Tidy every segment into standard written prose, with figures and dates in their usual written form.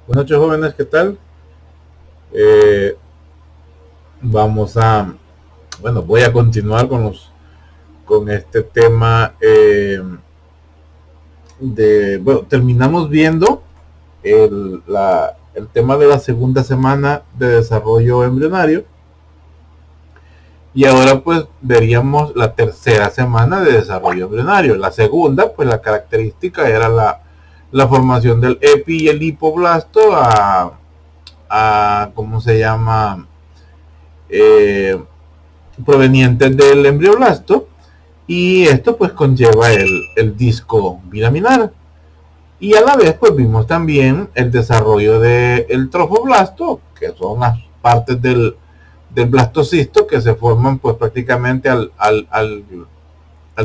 Buenas noches, jóvenes, ¿qué tal? Eh, vamos a, voy a continuar con este tema terminamos viendo el tema de la segunda semana de desarrollo embrionario y ahora pues veríamos la tercera semana de desarrollo embrionario. La segunda, pues la característica era la formación del epi y el hipoblasto a ¿cómo se llama? Eh, Provenientes del embrioblasto y esto pues conlleva el disco bilaminar y a la vez pues vimos también el desarrollo del trofoblasto, que son las partes del blastocisto que se forman pues prácticamente al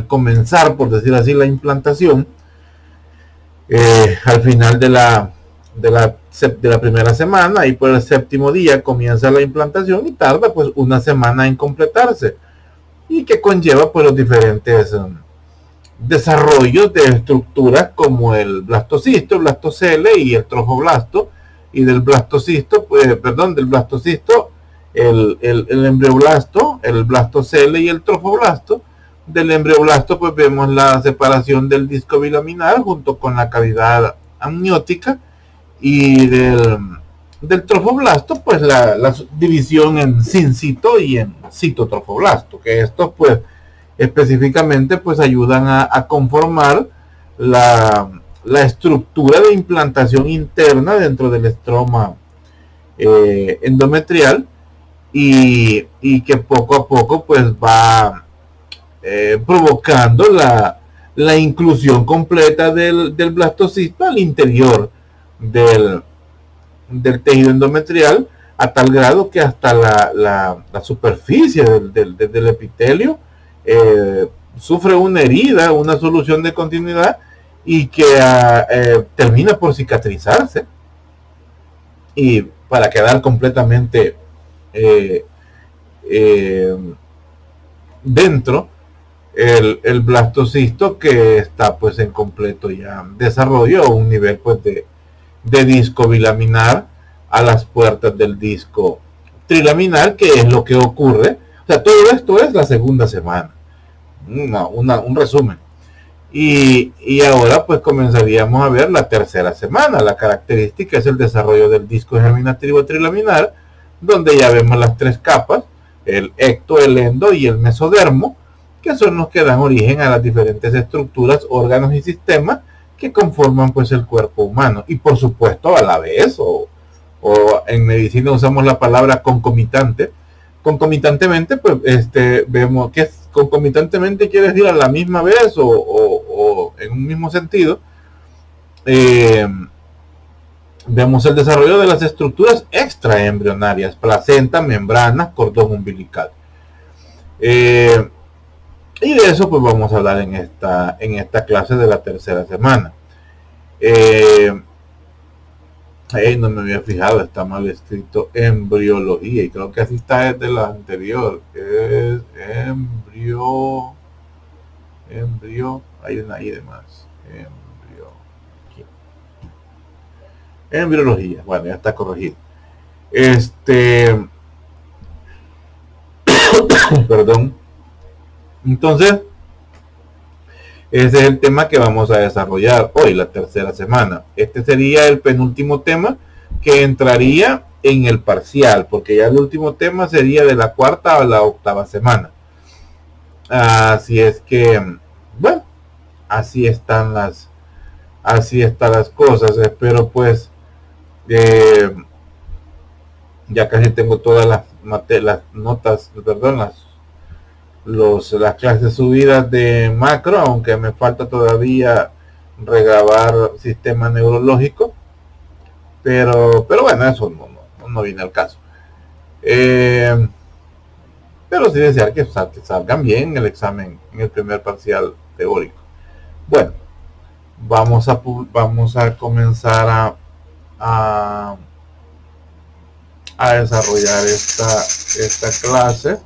comenzar, por decir así, la implantación, al final de la primera semana y por el séptimo día comienza la implantación y tarda pues una semana en completarse y que conlleva pues los diferentes desarrollos de estructuras como el blastocisto, el blastocele y el trofoblasto, y del blastocisto, del blastocisto, el embrioblasto, el blastocele y el trofoblasto. Del embrioblasto pues vemos la separación del disco bilaminar junto con la cavidad amniótica y del trofoblasto pues la división en sincito y en citotrofoblasto, que estos pues específicamente pues ayudan a conformar la estructura de implantación interna dentro del estroma endometrial y que poco a poco pues va provocando la inclusión completa del blastocisto al interior del, del tejido endometrial a tal grado que hasta la superficie del epitelio eh, sufre una herida, una solución de continuidad y que termina por cicatrizarse y para quedar completamente eh, eh, dentro el blastocisto que está pues en completo ya desarrollo o un nivel pues de disco bilaminar a las puertas del disco trilaminar, que es lo que ocurre. O sea, todo esto es la segunda semana. Un resumen. Y ahora pues comenzaríamos a ver la tercera semana. La característica es el desarrollo del disco germinativo trilaminar, donde ya vemos las tres capas, el ecto, el endo y el mesodermo, que son los que dan origen a las diferentes estructuras, órganos y sistemas que conforman pues el cuerpo humano. Y por supuesto a la vez, o en medicina usamos la palabra concomitante, concomitantemente pues vemos que concomitantemente quiere decir a la misma vez o en un mismo sentido. eh, Vemos el desarrollo de las estructuras extraembrionarias, placenta, membranas, cordón umbilical. Eh, y de eso pues vamos a hablar en esta clase de la tercera semana. Eh, no me había fijado, está mal escrito embriología y creo que así está desde la anterior, que es embrio, hay una I de más, embriología, bueno, ya está corregido. Este, perdón. Entonces, ese es el tema que vamos a desarrollar hoy, la tercera semana. Este sería el penúltimo tema que entraría en el parcial, porque ya el último tema sería de la cuarta a la octava semana. Así es que, bueno, así están las cosas. Espero pues, eh, ya casi tengo todas las notas, perdón, las clases subidas de macro, aunque me falta todavía regrabar sistema neurológico, pero bueno, eso no viene al caso. Eh, pero sí desear que salgan bien el examen en el primer parcial teórico. Bueno, vamos a comenzar a, a desarrollar esta clase.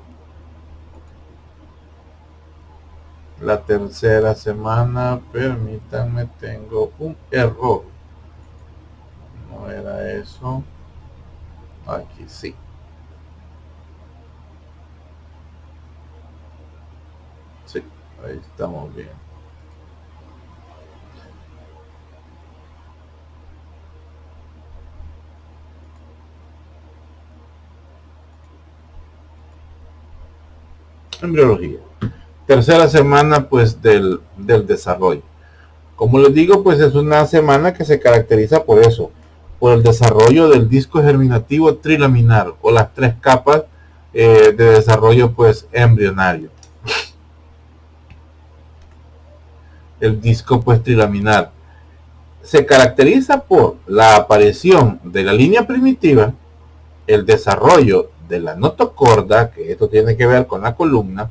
La tercera semana, permítanme, tengo un error. No era eso. Aquí sí. Sí, ahí estamos bien. Embriología. Tercera semana pues del desarrollo. Como les digo, pues es una semana que se caracteriza por eso, por el desarrollo del disco germinativo trilaminar o las tres capas de desarrollo pues embrionario. El disco pues trilaminar se caracteriza por la aparición de la línea primitiva, el desarrollo de la notocorda, que esto tiene que ver con la columna,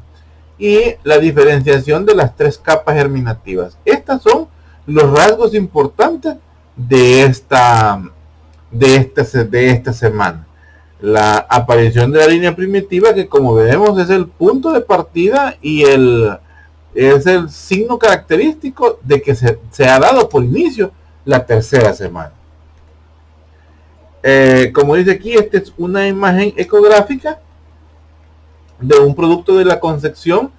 y la diferenciación de las tres capas germinativas. Estas son los rasgos importantes de esta semana. La aparición de la línea primitiva, que como veremos es el punto de partida y es el signo característico de que se ha dado por inicio la tercera semana. Como dice aquí, esta es una imagen ecográfica de un producto de la concepción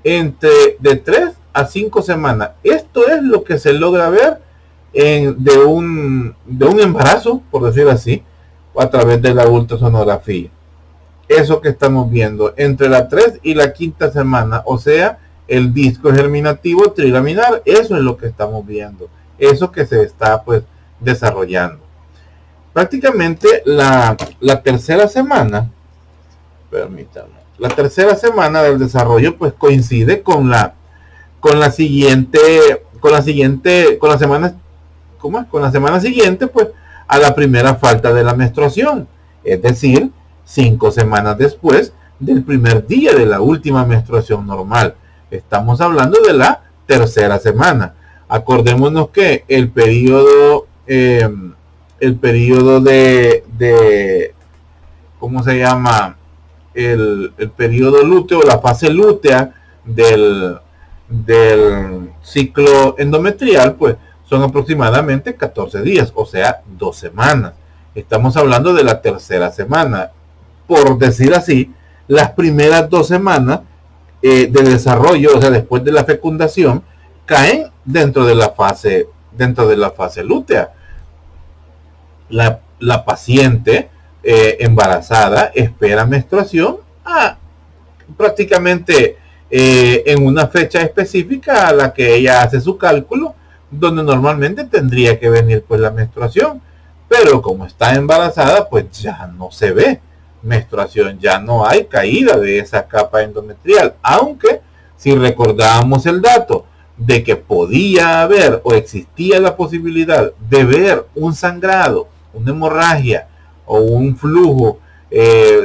de 3 a 5 semanas. Esto es lo que se logra ver de un embarazo, por decir así, a través de la ultrasonografía. Eso que estamos viendo entre la 3 y la quinta semana, o sea, el disco germinativo trilaminar, eso es lo que estamos viendo, eso que se está pues desarrollando. Prácticamente la tercera semana, permítanme, la tercera semana del desarrollo pues coincide con la semana siguiente pues a la primera falta de la menstruación, es decir, 5 semanas después del primer día de la última menstruación normal. Estamos hablando de la tercera semana. Acordémonos que el periodo de ¿cómo se llama? El periodo lúteo, la fase lútea del ciclo endometrial, pues son aproximadamente 14 días, o sea, 2 semanas. Estamos hablando de la tercera semana. Por decir así, las primeras 2 semanas de desarrollo, o sea, después de la fecundación, caen dentro de la fase lútea. La paciente embarazada espera menstruación prácticamente en una fecha específica a la que ella hace su cálculo, donde normalmente tendría que venir pues la menstruación, pero como está embarazada pues ya no se ve menstruación, ya no hay caída de esa capa endometrial, aunque si recordamos el dato de que podía haber o existía la posibilidad de ver un sangrado, una hemorragia o un flujo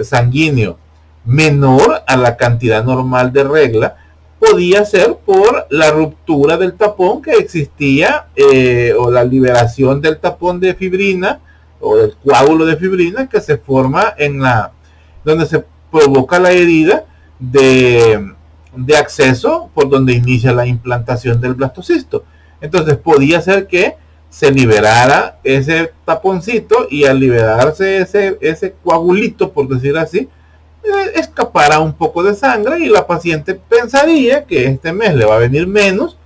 sanguíneo menor a la cantidad normal de regla, podía ser por la ruptura del tapón que existía o la liberación del tapón de fibrina o del coágulo de fibrina que se forma donde se provoca la herida de acceso por donde inicia la implantación del blastocisto. Entonces podía ser que se liberara ese taponcito y al liberarse ese coagulito, por decir así, escapara un poco de sangre y la paciente pensaría que este mes le va a venir menos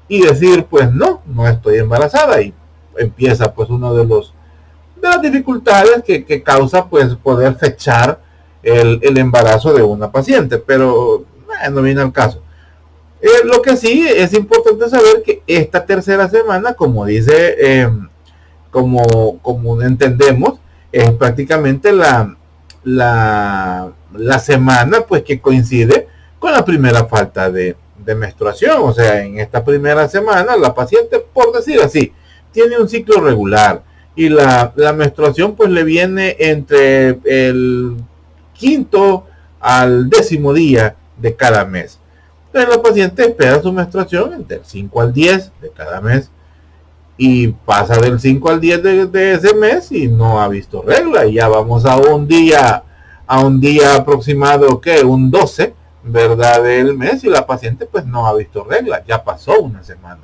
y decir pues no estoy embarazada, y empieza pues uno de las dificultades que causa pues poder fechar el embarazo de una paciente, pero no viene al caso. Lo que sí es importante saber que esta tercera semana, como dice, como entendemos, es prácticamente la semana pues que coincide con la primera falta de menstruación. O sea, en esta primera semana la paciente, por decir así, tiene un ciclo regular y la menstruación pues le viene entre el 5º al 10º día de cada mes. Entonces la paciente espera su menstruación entre el 5 al 10 de cada mes y pasa del 5 al 10 de ese mes y no ha visto regla, y ya vamos a un día aproximado, que un 12, ¿verdad?, del mes, y la paciente pues no ha visto regla, ya pasó una semana.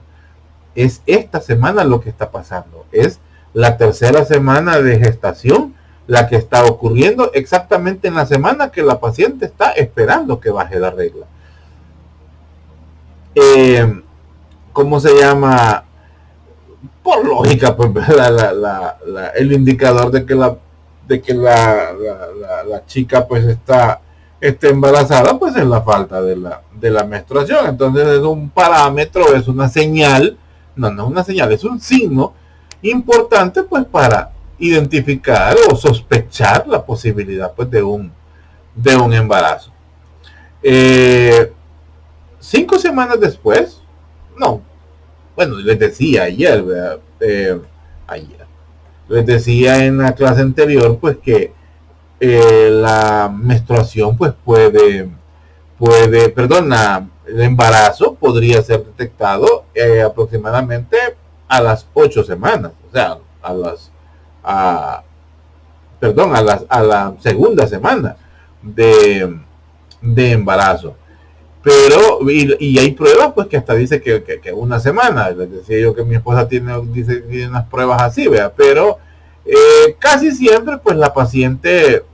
Es esta semana lo que está pasando, es la tercera semana de gestación, la que está ocurriendo exactamente en la semana que la paciente está esperando que baje la regla. ¿Cómo se llama? Por lógica, pues el indicador de que la chica pues está embarazada, pues es la falta de la menstruación. Entonces es un parámetro, es una señal, no es una señal, es un signo importante pues para identificar o sospechar la posibilidad pues de un embarazo. 5 semanas después, no, bueno, les decía ayer, les decía en la clase anterior pues que la menstruación pues el embarazo podría ser detectado aproximadamente a las 8 semanas, o sea, a la segunda semana de embarazo. Pero, y hay pruebas pues que hasta dice que una semana. Les decía yo que mi esposa tiene unas pruebas así, ¿vea? Pero casi siempre pues la paciente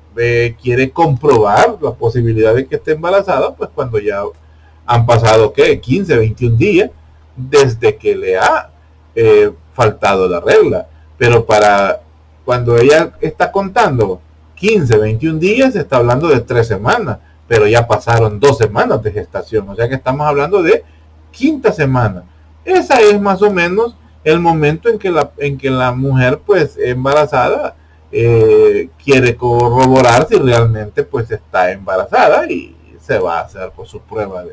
quiere comprobar la posibilidad de que esté embarazada pues cuando ya han pasado 15, 21 días desde que le ha faltado la regla. Pero para cuando ella está contando 15, 21 días, se está hablando de 3 semanas, pero ya pasaron 2 semanas de gestación, o sea que estamos hablando de quinta semana. Esa es más o menos el momento en que la mujer pues embarazada quiere corroborar si realmente pues está embarazada y se va a hacer pues su prueba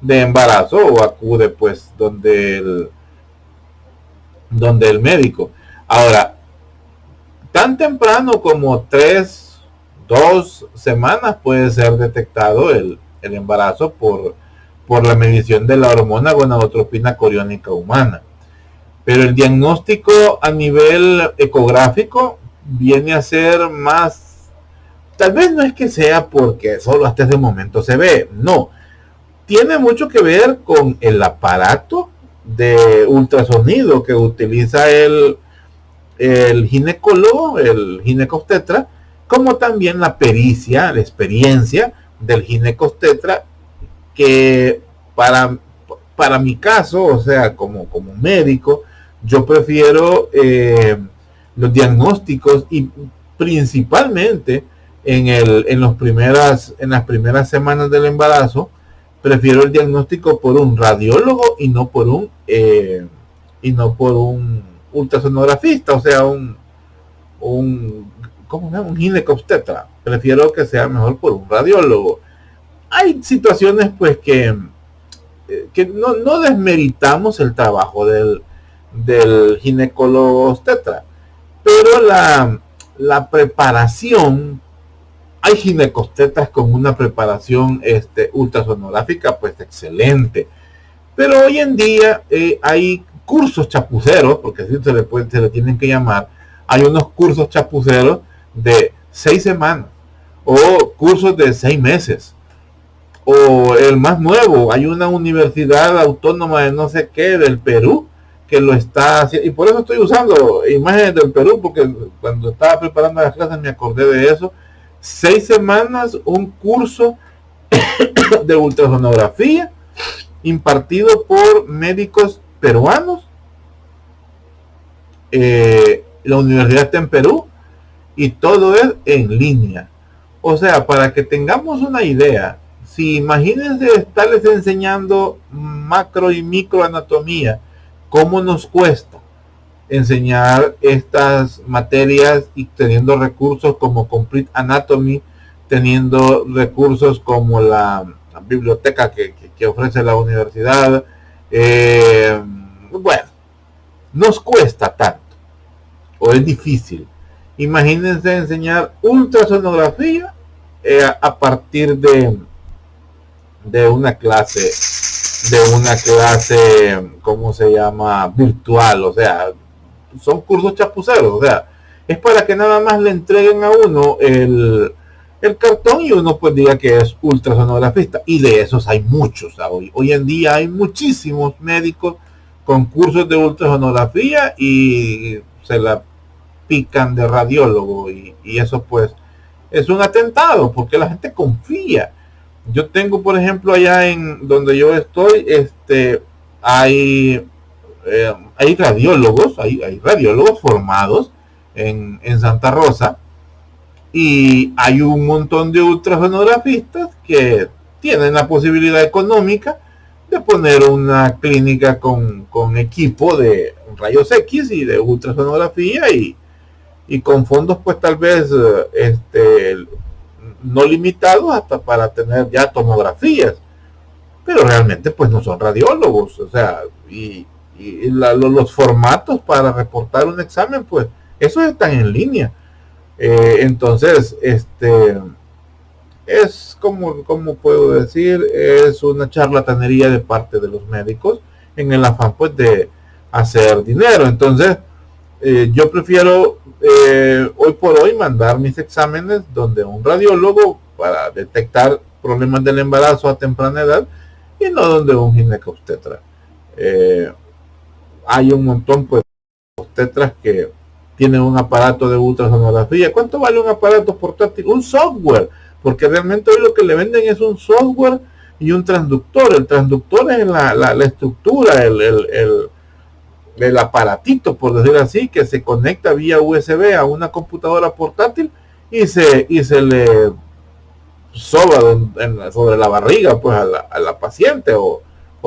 de embarazo o acude pues donde el médico. Ahora, tan temprano como 2 semanas puede ser detectado el embarazo por la medición de la hormona gonadotropina coriónica humana. Pero el diagnóstico a nivel ecográfico viene a ser más, tal vez no es que sea porque solo hasta ese momento se ve, no, tiene mucho que ver con el aparato de ultrasonido que utiliza el ginecólogo, el ginecobstetra, como también la pericia, la experiencia del ginecobstetra, que para mi caso, o sea, como médico, yo prefiero los diagnósticos y principalmente en las primeras semanas del embarazo, prefiero el diagnóstico por un radiólogo y no por un ultrasonografista, o sea, un ginecobstetra. Prefiero que sea mejor por un radiólogo. Hay situaciones pues que no desmeritamos el trabajo del ginecólogo obstetra, pero la preparación, hay ginecobstetras con una preparación ultrasonográfica pues excelente, pero hoy en día hay cursos chapuceros, porque así se le tienen que llamar. Hay unos cursos chapuceros de 6 semanas o cursos de 6 meses, o el más nuevo, hay una universidad autónoma de no sé qué del Perú que lo está haciendo, y por eso estoy usando imágenes del Perú, porque cuando estaba preparando las clases me acordé de eso. 6 semanas, un curso de ultrasonografía impartido por médicos peruanos. La universidad está en Perú y todo es en línea. O sea, para que tengamos una idea, si imagínense estarles enseñando macro y microanatomía, cómo nos cuesta enseñar estas materias y teniendo recursos como Complete Anatomy, teniendo recursos como la biblioteca que ofrece la universidad. Bueno, nos cuesta tanto, o es difícil. Imagínense enseñar ultrasonografía a partir de una clase, ¿cómo se llama? Virtual. O sea, son cursos chapuceros. O sea, es para que nada más le entreguen a uno el cartón y uno pues diga que es ultrasonografista. Y de esos hay muchos. Hoy en día hay muchísimos médicos con cursos de ultrasonografía y se la pican de radiólogo y eso pues es un atentado porque la gente confía. Yo tengo, por ejemplo, allá en donde yo estoy, hay radiólogos, hay radiólogos formados en Santa Rosa, y hay un montón de ultrasonografistas que tienen la posibilidad económica de poner una clínica con equipo de rayos X y de ultrasonografía y con fondos pues tal vez no limitados hasta para tener ya tomografías, pero realmente pues no son radiólogos, o sea, los formatos para reportar un examen pues esos están en línea. Entonces es como puedo decir, es una charlatanería de parte de los médicos en el afán pues de hacer dinero. Entonces yo prefiero hoy por hoy mandar mis exámenes donde un radiólogo para detectar problemas del embarazo a temprana edad y no donde un ginecobstetra. Hay un montón pues de obstetras que tienen un aparato de ultrasonografía. ¿Cuánto vale un aparato portátil? Un software, porque realmente hoy lo que le venden es un software y un transductor. El transductor es la estructura, el aparatito, por decir así, que se conecta vía USB a una computadora portátil y se le soba sobre la barriga pues a la paciente o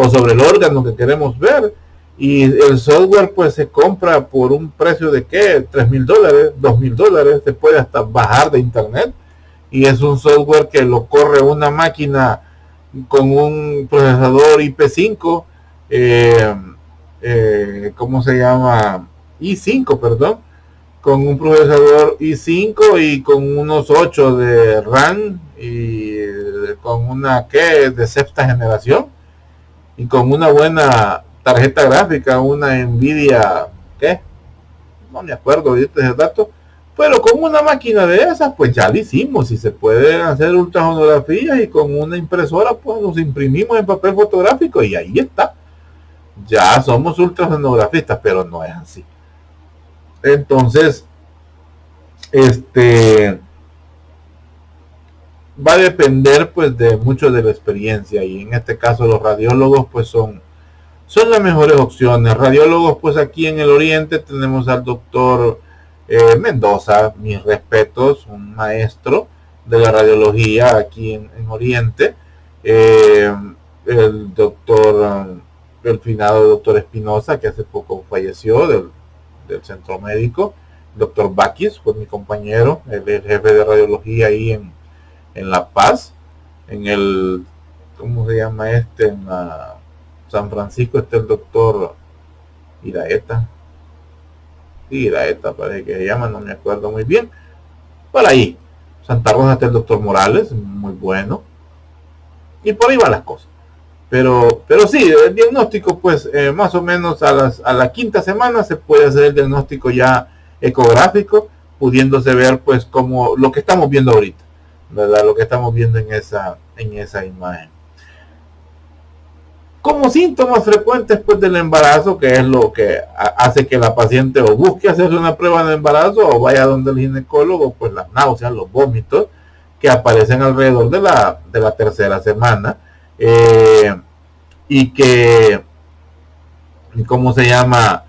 sobre el órgano que queremos ver, y el software pues se compra por un precio de ¿qué? $3,000, $2,000, se puede hasta bajar de internet, y es un software que lo corre una máquina con un procesador IP5, ¿cómo se llama? i5, perdón, con un procesador i5 y con unos 8 de RAM y con una de sexta generación y con una buena tarjeta gráfica, una Nvidia, no me acuerdo ahorita ese dato, pero con una máquina de esas pues ya lo hicimos y se pueden hacer ultrasonografías, y con una impresora pues los imprimimos en papel fotográfico y ahí está, ya somos ultrasonografistas, pero no es así. Entonces va a depender pues de mucho de la experiencia, y en este caso los radiólogos pues son las mejores opciones. Radiólogos pues aquí en el oriente tenemos al doctor Mendoza, mis respetos, un maestro de la radiología aquí en Oriente, el doctor el finado doctor Espinosa, que hace poco falleció del centro médico. Doctor Baquis fue mi compañero, él es el jefe de radiología ahí en La Paz, en el, ¿cómo se llama en San Francisco está el doctor Iraeta. Sí, Iraeta parece que se llama, no me acuerdo muy bien. Por ahí, Santa Rosa está el doctor Morales, muy bueno. Y por ahí van las cosas. Pero sí, el diagnóstico, pues, más o menos a la quinta semana se puede hacer el diagnóstico ya ecográfico, pudiéndose ver, pues, como lo que estamos viendo ahorita, ¿verdad? Lo que estamos viendo en esa imagen. Como síntomas frecuentes pues del embarazo, que es lo que hace que la paciente o busque hacerse una prueba de embarazo o vaya donde el ginecólogo, pues las náuseas, los vómitos que aparecen alrededor de la tercera semana, y que, ¿cómo se llama?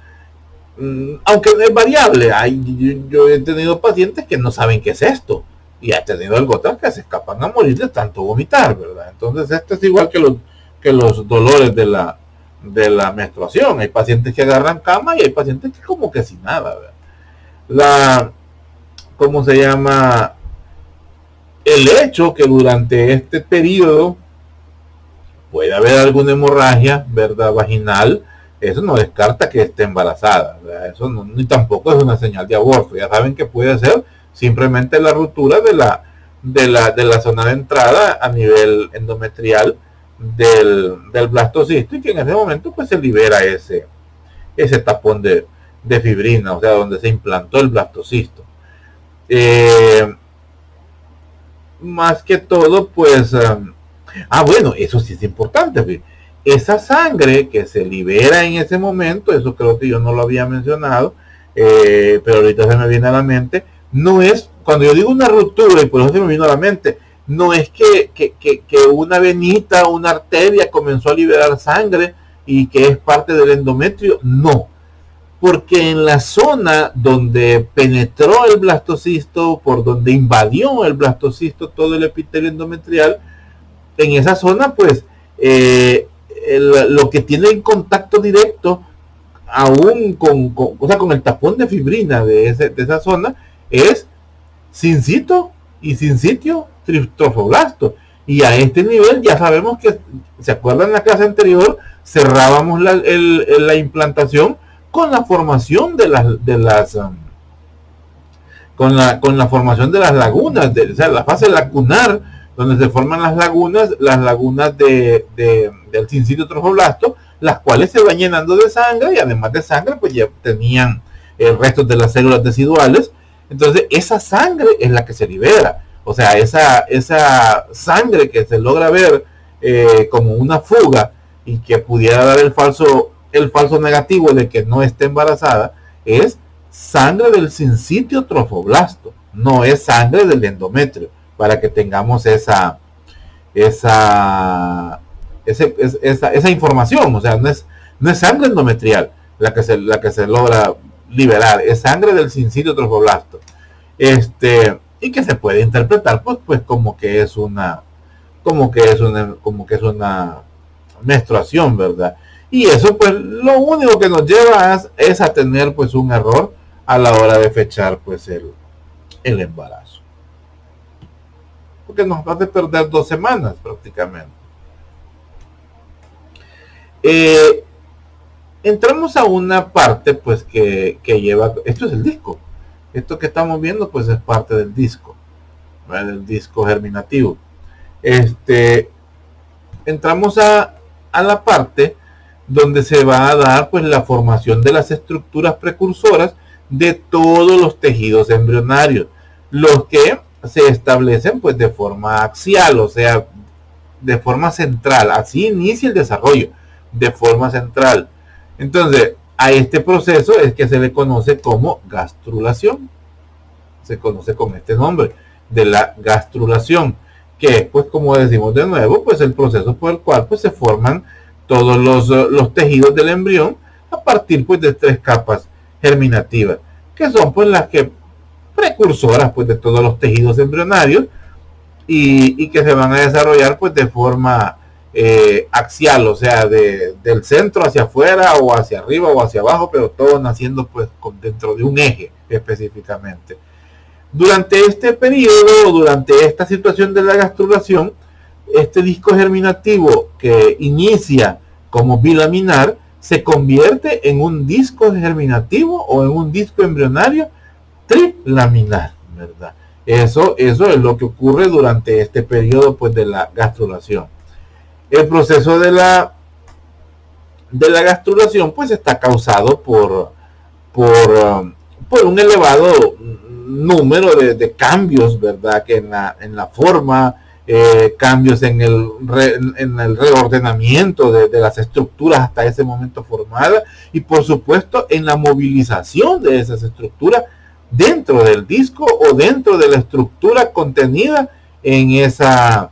Aunque es variable, yo he tenido pacientes que no saben qué es esto, y he tenido otras que se escapan a morir de tanto vomitar, ¿verdad? Entonces esto es igual que los dolores de la menstruación. Hay pacientes que agarran cama y hay pacientes que como que sin nada, ¿verdad? ¿Cómo se llama? El hecho que durante este periodo puede haber alguna hemorragia, ¿verdad? Vaginal, eso no descarta que esté embarazada, ¿verdad? Eso no, ni tampoco es una señal de aborto. Ya saben que puede ser simplemente la ruptura de la zona de entrada a nivel endometrial del blastocisto, y que en ese momento pues se libera ese tapón de fibrina, o sea, donde se implantó el blastocisto. Más que todo pues bueno, eso sí es importante, esa sangre que se libera en ese momento, eso creo que yo no lo había mencionado, pero ahorita se me viene a la mente, no es, cuando yo digo una ruptura, y por eso se me vino a la mente, no es que una venita, una arteria comenzó a liberar sangre y que es parte del endometrio, no, porque en la zona donde penetró el blastocisto, por donde invadió el blastocisto todo el epitelio endometrial, en esa zona pues lo que tiene en contacto directo aún con el tapón de fibrina de esa zona es sincito y sincitio trofoblasto. Y a este nivel ya sabemos que, ¿se acuerdan en la clase anterior? Cerrábamos la implantación con la formación de las con la formación de las lagunas, o sea, la fase lacunar, donde se forman las lagunas del sincitio trofoblasto, las cuales se van llenando de sangre, y además de sangre, pues ya tenían restos de las células residuales. Entonces, esa sangre es la que se libera. O sea, esa sangre que se logra ver como una fuga y que pudiera dar el falso negativo de que no esté embarazada, es sangre del sincitio trofoblasto, no es sangre del endometrio, para que tengamos esa información. O sea, no es sangre endometrial la que se logra liberar, es sangre del sincitio trofoblasto, y que se puede interpretar pues como que es una menstruación, ¿verdad? Y eso pues lo único que nos lleva es a tener pues un error a la hora de fechar pues el embarazo, porque nos hace perder 2 semanas prácticamente. Entramos a una parte pues que lleva, esto es el disco, esto que estamos viendo pues es parte del disco, ¿verdad? El disco germinativo. Entramos a la parte donde se va a dar pues la formación de las estructuras precursoras de todos los tejidos embrionarios, los que se establecen pues de forma axial, o sea, de forma central. Así inicia el desarrollo, de forma central. Entonces, a este proceso es que se le conoce como gastrulación. Se conoce con este nombre, de la gastrulación, que es, pues, como decimos de nuevo, pues el proceso por el cual pues se forman todos los tejidos del embrión a partir pues de 3 capas germinativas, que son pues las que precursoras pues de todos los tejidos embrionarios, y que se van a desarrollar pues de forma axial, o sea, del centro hacia afuera o hacia arriba o hacia abajo, pero todo naciendo pues dentro de un eje específicamente. Durante este periodo, durante esta situación de la gastrulación, este disco germinativo que inicia como bilaminar se convierte en un disco germinativo o en un disco embrionario trilaminar, ¿verdad? Eso es lo que ocurre durante este periodo pues de la gastrulación. El proceso de la gastrulación pues está causado por un elevado número de cambios, ¿verdad? Que en la forma, cambios en el reordenamiento de las estructuras hasta ese momento formadas, y por supuesto en la movilización de esas estructuras dentro del disco o dentro de la estructura contenida en esa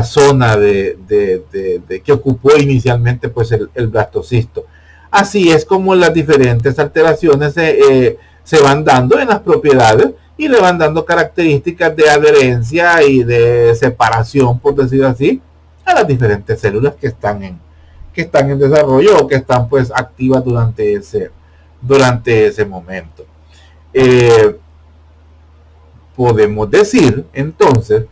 zona que ocupó inicialmente pues el blastocisto. Así es como las diferentes alteraciones se van dando en las propiedades y le van dando características de adherencia y de separación, por decir así, a las diferentes células que están en desarrollo o que están pues activas durante ese momento. Podemos decir entonces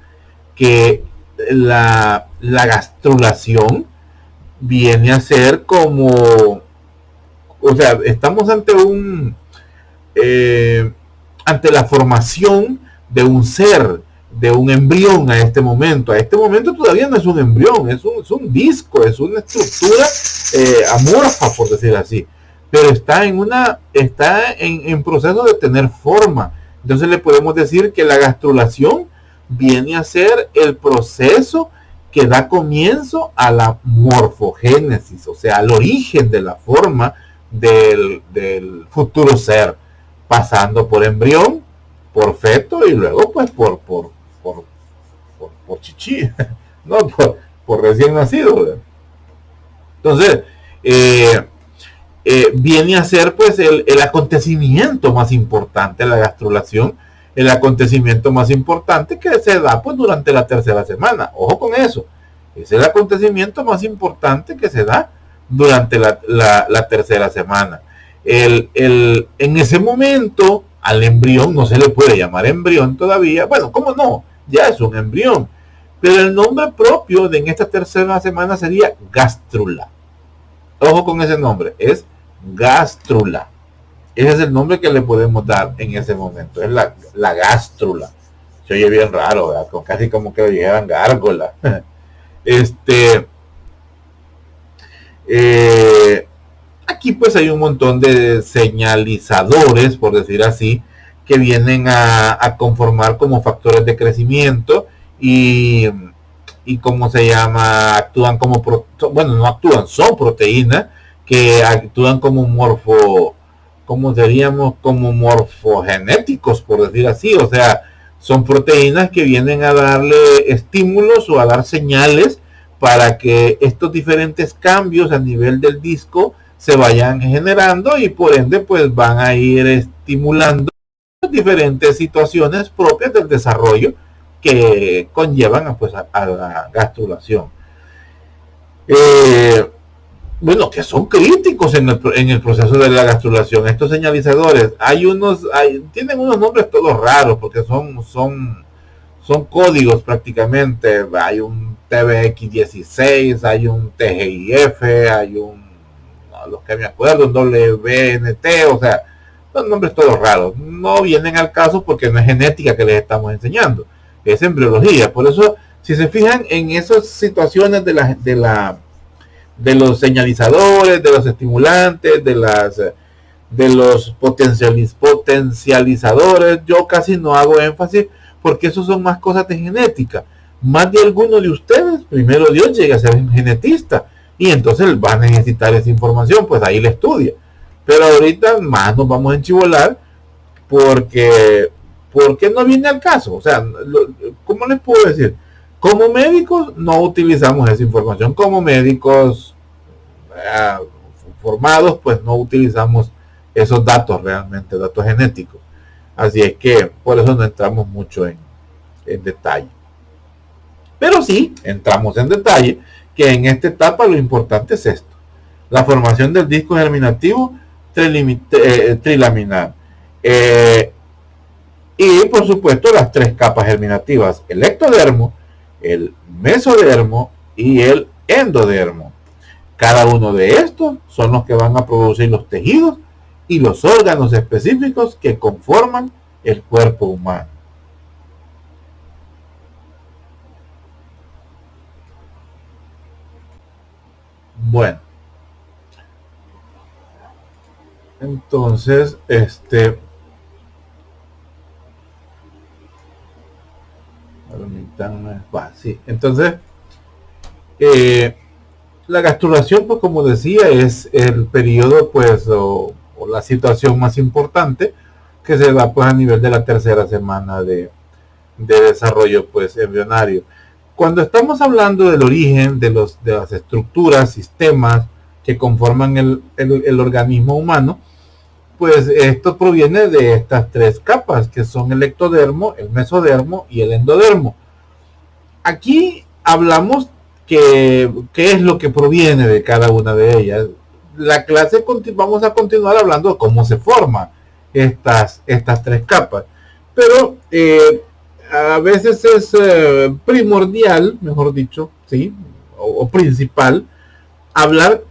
que la gastrulación viene a ser como, o sea, estamos ante ante la formación de un ser, de un embrión a este momento. A este momento todavía no es un embrión, es un disco, es una estructura amorfa, por decir así, pero está en proceso de tener forma. Entonces le podemos decir que la gastrulación viene a ser el proceso que da comienzo a la morfogénesis, o sea, al origen de la forma del futuro ser, pasando por embrión, por feto y luego pues por chichi, no por recién nacido, ¿verdad? Entonces, eh, viene a ser pues el acontecimiento más importante, la gastrulación, el acontecimiento más importante que se da pues durante la tercera semana. Ojo con eso, es el acontecimiento más importante que se da durante la tercera semana. En ese momento al embrión no se le puede llamar embrión todavía, bueno, ¿cómo no? Ya es un embrión, pero el nombre propio de en esta tercera semana sería gástrula. Ojo con ese nombre, es gástrula. Ese es el nombre que le podemos dar en ese momento, es la gástrula. Se oye bien raro, ¿verdad? Casi como que le dijeran gárgola. Aquí pues hay un montón de señalizadores, por decir así, que vienen a conformar como factores de crecimiento y cómo se llama, actúan como, bueno, no actúan, son proteínas que actúan como como diríamos, como morfogenéticos, por decir así, o sea, son proteínas que vienen a darle estímulos o a dar señales para que estos diferentes cambios a nivel del disco se vayan generando y por ende pues van a ir estimulando diferentes situaciones propias del desarrollo que conllevan pues a la gastrulación. Bueno, que son críticos en el proceso de la gastrulación. Estos señalizadores, tienen unos nombres todos raros porque son códigos prácticamente. Hay un TBX16, hay un TGIF, hay los que me acuerdo, un WNT, o sea, son nombres todos raros. No vienen al caso porque no es genética que les estamos enseñando, es embriología. Por eso, si se fijan en esas situaciones de los señalizadores, de los estimulantes, de los potencializadores, yo casi no hago énfasis porque esos son más cosas de genética. Más de alguno de ustedes, primero Dios, llega a ser un genetista y entonces va a necesitar esa información, pues ahí la estudia. Pero ahorita más nos vamos a enchivolar porque no viene al caso. O sea, ¿cómo les puedo decir? Como médicos no utilizamos esa información. Como médicos formados, pues no utilizamos esos datos realmente, datos genéticos. Así es que por eso no entramos mucho en detalle. Pero sí entramos en detalle que en esta etapa lo importante es esto: la formación del disco germinativo trilaminar. Y por supuesto las tres capas germinativas: el ectodermo, el mesodermo y el endodermo. Cada uno de estos son los que van a producir los tejidos y los órganos específicos que conforman el cuerpo humano. Bueno, entonces, sí. Entonces, la gastrulación, pues como decía, es el periodo, pues, o la situación más importante que se da, pues, a nivel de la tercera semana de desarrollo, pues, embrionario. Cuando estamos hablando del origen de las estructuras, sistemas que conforman el organismo humano, pues esto proviene de estas tres capas, que son el ectodermo, el mesodermo y el endodermo. Aquí hablamos qué es lo que proviene de cada una de ellas. La clase vamos a continuar hablando de cómo se forman estas tres capas, pero a veces es primordial, mejor dicho, sí, o principal, hablar,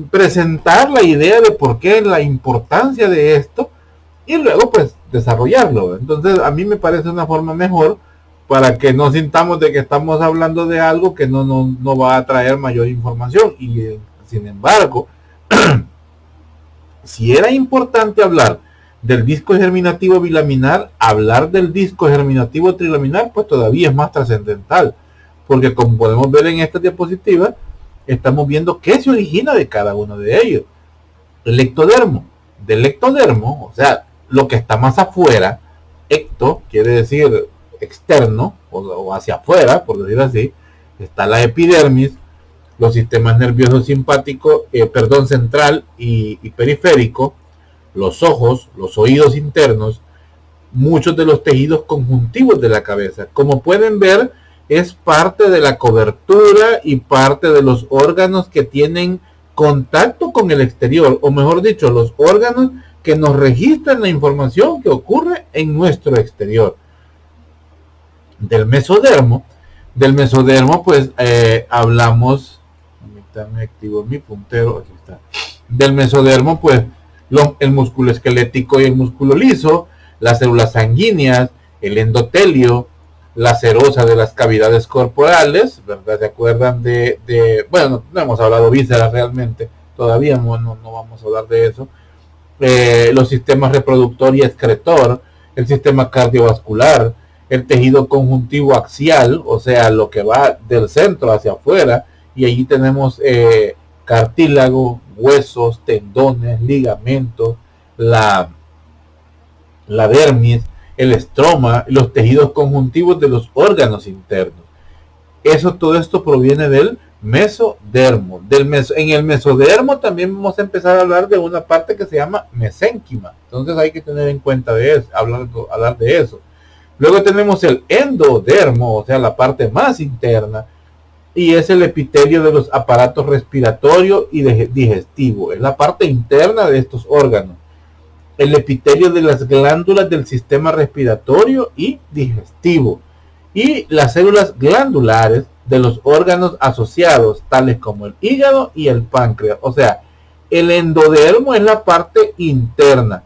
presentar la idea de por qué, la importancia de esto, y luego pues desarrollarlo. Entonces a mí me parece una forma mejor para que no sintamos de que estamos hablando de algo que no va a traer mayor información. Y sin embargo, si era importante hablar del disco germinativo bilaminar, hablar del disco germinativo trilaminar pues todavía es más trascendental, porque como podemos ver en esta diapositiva, estamos viendo qué se origina de cada uno de ellos. el ectodermo. Del ectodermo, o sea, lo que está más afuera, ecto quiere decir externo o hacia afuera, por decir así, está la epidermis, los sistemas nerviosos simpático, central y periférico, los ojos, los oídos internos, muchos de los tejidos conjuntivos de la cabeza. Como pueden ver, es parte de la cobertura y parte de los órganos que tienen contacto con el exterior, o mejor dicho, los órganos que nos registran la información que ocurre en nuestro exterior. Del mesodermo pues hablamos, me activo mi puntero, aquí está. Del mesodermo pues el músculo esquelético y el músculo liso, las células sanguíneas, el endotelio, la serosa de las cavidades corporales, ¿verdad? ¿Se acuerdan bueno, no hemos hablado de vísceras realmente, todavía no vamos a hablar de eso. Los sistemas reproductor y excretor, el sistema cardiovascular, el tejido conjuntivo axial, o sea, lo que va del centro hacia afuera, y allí tenemos cartílago, huesos, tendones, ligamentos, la dermis, el estroma, los tejidos conjuntivos de los órganos internos. Todo esto proviene del mesodermo. En el mesodermo también vamos a empezar a hablar de una parte que se llama mesénquima. Entonces hay que tener en cuenta de eso, hablar de eso. Luego tenemos el endodermo, o sea, la parte más interna, y es el epitelio de los aparatos respiratorio y digestivo. Es la parte interna de estos órganos. El epitelio de las glándulas del sistema respiratorio y digestivo, y las células glandulares de los órganos asociados, tales como el hígado y el páncreas. O sea, el endodermo es la parte interna.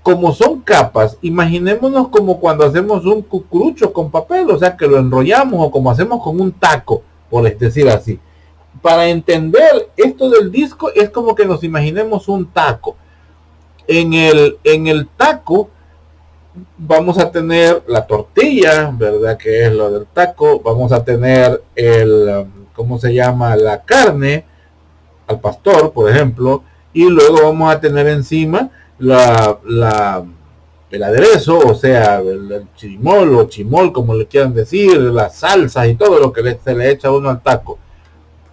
Como son capas, imaginémonos como cuando hacemos un cucurucho con papel, o sea, que lo enrollamos, o como hacemos con un taco, por decir así. Para entender esto del disco, es como que nos imaginemos un taco. En el taco vamos a tener la tortilla, ¿verdad? Que es lo del taco. Vamos a tener ¿cómo se llama? La carne, al pastor, por ejemplo. Y luego vamos a tener encima el aderezo, o sea, el chimol o chimol, como le quieran decir, las salsas y todo lo que se le echa a uno al taco.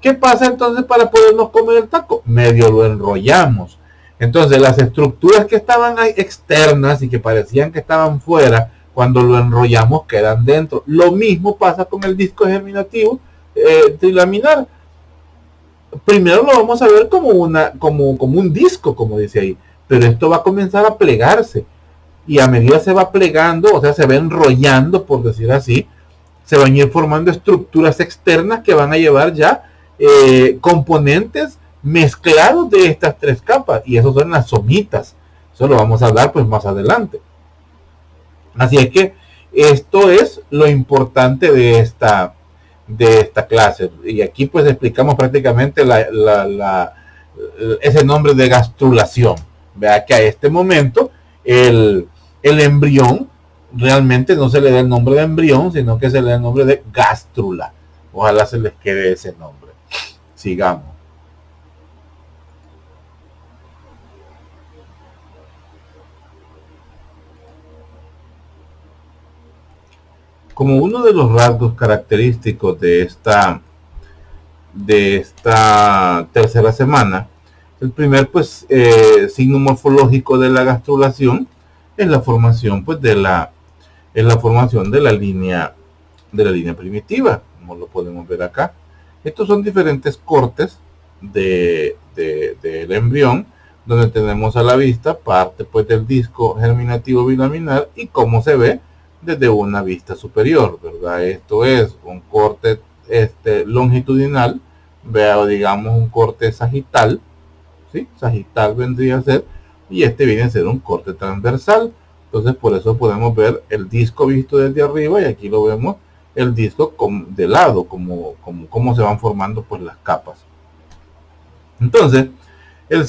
¿Qué pasa entonces para podernos comer el taco? Medio lo enrollamos. Entonces las estructuras que estaban ahí externas y que parecían que estaban fuera, cuando lo enrollamos quedan dentro. Lo mismo pasa con el disco germinativo trilaminar. Primero lo vamos a ver como un disco, como dice ahí, pero esto va a comenzar a plegarse, y a medida se va plegando, o sea, se va enrollando, por decir así, se van a ir formando estructuras externas que van a llevar ya componentes mezclados de estas tres capas, y esos son las somitas. Eso lo vamos a hablar pues más adelante. Así es que esto es lo importante de esta clase, y aquí pues explicamos prácticamente ese nombre de gastrulación. Vea que a este momento el embrión realmente no se le da el nombre de embrión, sino que se le da el nombre de gástrula. Ojalá se les quede ese nombre. Sigamos. Como uno de los rasgos característicos de esta tercera semana, el primer pues signo morfológico de la gastrulación es la formación pues de la línea primitiva, como lo podemos ver acá. Estos son diferentes cortes del embrión, donde tenemos a la vista parte pues del disco germinativo bilaminar y cómo se ve desde una vista superior, ¿verdad? Esto es un corte longitudinal, vea, digamos un corte sagital, ¿sí? Sagital vendría a ser, y viene a ser un corte transversal. Entonces por eso podemos ver el disco visto desde arriba, y aquí lo vemos el disco de lado, como se van formando pues las capas. Entonces el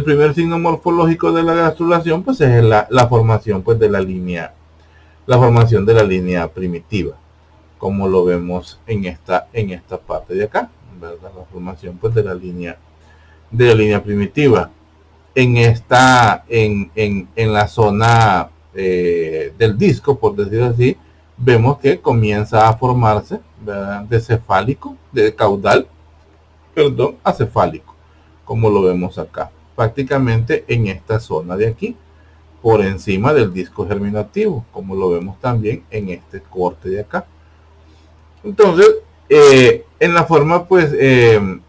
primer signo morfológico de la gastrulación pues es la formación pues de la línea primitiva, como lo vemos en esta parte de acá, ¿verdad? La formación pues de la línea de la línea primitiva. En la zona del disco, por decirlo así, vemos que comienza a formarse, ¿verdad?, de cefálico, de caudal, perdón, a cefálico, como lo vemos acá, prácticamente en esta zona de aquí, por encima del disco germinativo, como lo vemos también en este corte de acá. Entonces, en la forma, pues, en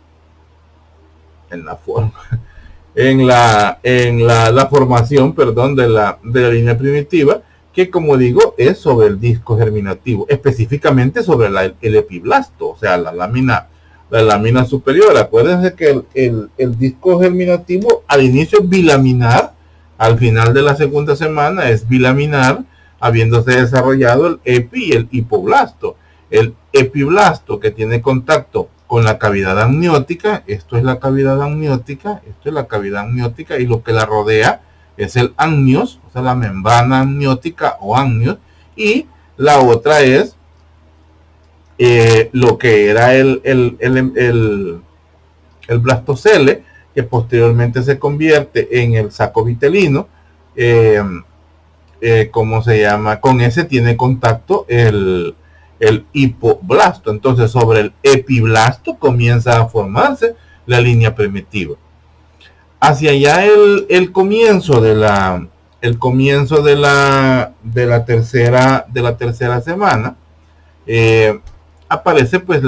la forma, la formación, perdón, de la línea primitiva, que como digo, es sobre el disco germinativo, específicamente sobre el epiblasto, o sea, la lámina superior. Acuérdense que el disco germinativo al inicio es bilaminar, al final de la segunda semana es bilaminar, habiéndose desarrollado el epi y el hipoblasto. El epiblasto, que tiene contacto con la cavidad amniótica, esto es la cavidad amniótica, y lo que la rodea es el amnios, o sea, la membrana amniótica o amnios, y la otra es lo que era el blastocele, que posteriormente se convierte en el saco vitelino. ¿Cómo se llama? Con ese tiene contacto el hipoblasto. Entonces, sobre el epiblasto comienza a formarse la línea primitiva. Hacia allá el comienzo de la tercera semana, aparece pues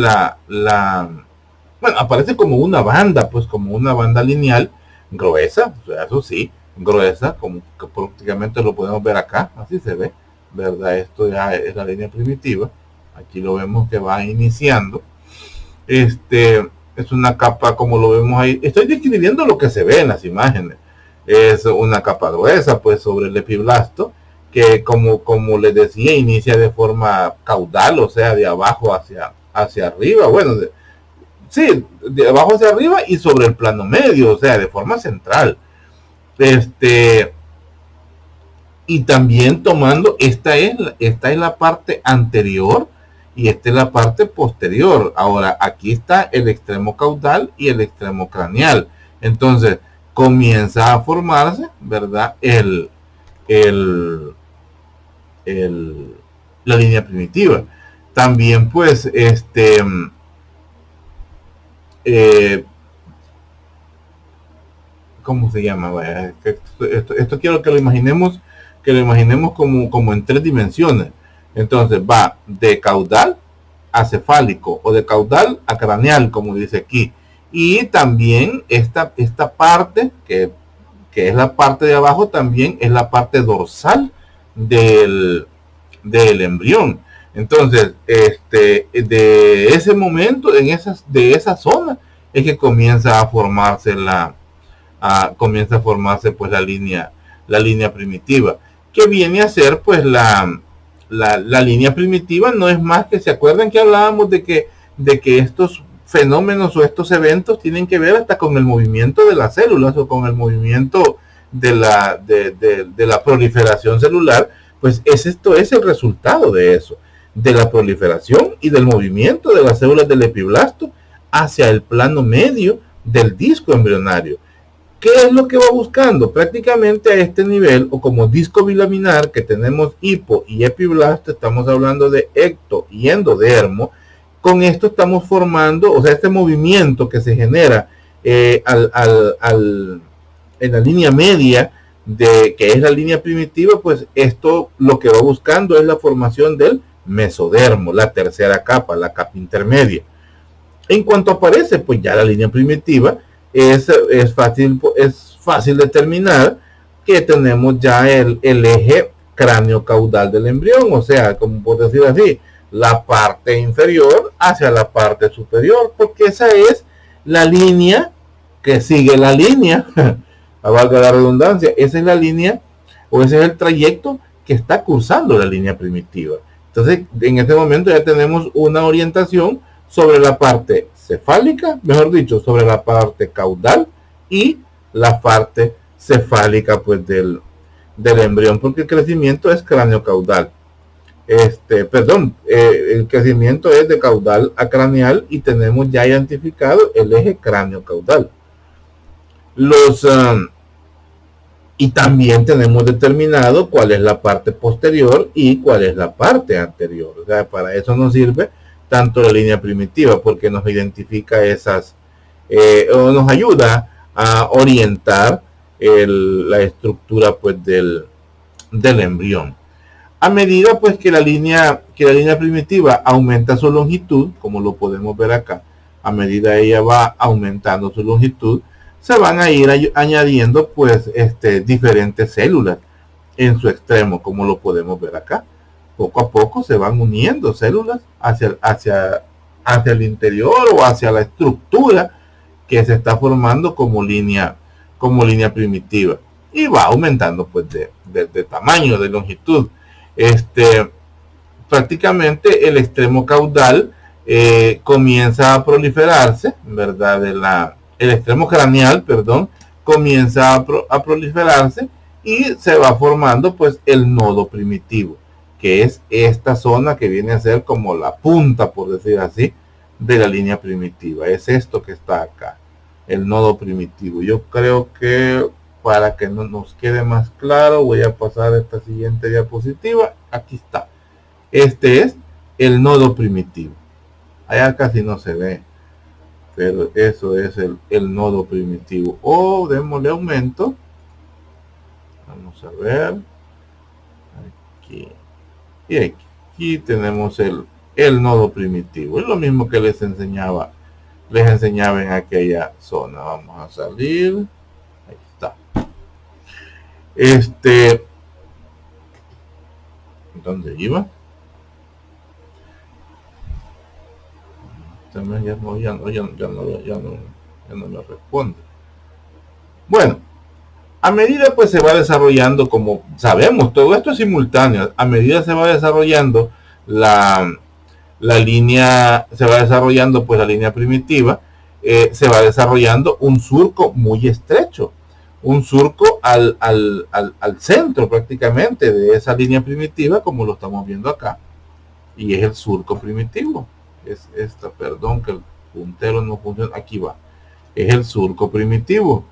aparece como una banda, pues como una banda lineal gruesa, o sea, eso sí, gruesa, como que prácticamente lo podemos ver acá, así se ve, ¿verdad? Esto ya es la línea primitiva. Aquí lo vemos que va iniciando. Es una capa, como lo vemos ahí. Estoy describiendo lo que se ve en las imágenes. Es una capa gruesa, pues, sobre el epiblasto, que como les decía, inicia de forma caudal, o sea, de abajo hacia arriba. Bueno, sí, de abajo hacia arriba y sobre el plano medio, o sea, de forma central. Y también tomando, esta es la parte anterior y esta es la parte posterior. Ahora, aquí está el extremo caudal y el extremo craneal. Entonces, comienza a formarse, ¿verdad?, la línea primitiva. También, pues, ¿cómo se llama? Esto quiero que lo imaginemos como en 3 dimensiones. Entonces va de caudal a cefálico o de caudal a craneal, como dice aquí. Y también esta parte que es la parte de abajo, también es la parte dorsal del embrión. Entonces, de ese momento, de esa zona, es que comienza a formarse pues la línea primitiva, que viene a ser pues la línea primitiva. No es más que, ¿se acuerdan que hablábamos de que estos fenómenos o estos eventos tienen que ver hasta con el movimiento de las células o con el movimiento de la proliferación celular? Pues esto es el resultado de eso, de la proliferación y del movimiento de las células del epiblasto hacia el plano medio del disco embrionario. ¿Qué es lo que va buscando? Prácticamente a este nivel, o como disco bilaminar, que tenemos hipo y epiblasto, estamos hablando de ecto y endodermo. Con esto estamos formando, o sea, este movimiento que se genera en la línea media, que es la línea primitiva, pues esto lo que va buscando es la formación del mesodermo, la tercera capa, la capa intermedia. En cuanto aparece, pues ya la línea primitiva, es fácil determinar que tenemos ya el eje cráneo-caudal del embrión, o sea, como por decir así, la parte inferior hacia la parte superior, porque esa es la línea que sigue la línea, a valga la redundancia, esa es la línea, o ese es el trayecto que está cursando la línea primitiva. Entonces, en este momento ya tenemos una orientación sobre la parte cefálica, mejor dicho, sobre la parte caudal y la parte cefálica, pues, del embrión, porque el crecimiento es cráneo-caudal. El crecimiento es de caudal a craneal y tenemos ya identificado el eje cráneo-caudal. Los, y también tenemos determinado cuál es la parte posterior y cuál es la parte anterior. O sea, para eso nos sirve tanto la línea primitiva, porque nos identifica esas, o nos ayuda a orientar la estructura pues del embrión. A medida pues que la línea primitiva aumenta su longitud, como lo podemos ver acá, a medida ella va aumentando su longitud, se van a ir añadiendo pues diferentes células en su extremo, como lo podemos ver acá. Poco a poco se van uniendo células hacia el interior o hacia la estructura que se está formando como línea primitiva, y va aumentando pues de tamaño, de longitud. Prácticamente el extremo caudal comienza a proliferarse, ¿verdad? El extremo craneal, perdón, comienza a proliferarse y se va formando pues el nodo primitivo, que es esta zona que viene a ser como la punta, por decir así, de la línea primitiva. Es esto que está acá, el nodo primitivo. Yo creo que para que nos quede más claro, voy a pasar a esta siguiente diapositiva. Aquí está. Este es el nodo primitivo. Allá casi no se ve, pero eso es el nodo primitivo. O démosle aumento. Vamos a ver. Aquí. Y aquí tenemos el nodo primitivo. Es lo mismo que les enseñaba en aquella zona. Vamos a salir. Ahí está. ¿Dónde iba? Ya no me responde. Bueno, a medida pues se va desarrollando, como sabemos, todo esto es simultáneo. A medida se va desarrollando la línea, se va desarrollando pues la línea primitiva, se va desarrollando un surco muy estrecho, un surco al centro prácticamente de esa línea primitiva, como lo estamos viendo acá, y es el surco primitivo. Es esta, perdón que el puntero no funciona, aquí va, es el surco primitivo.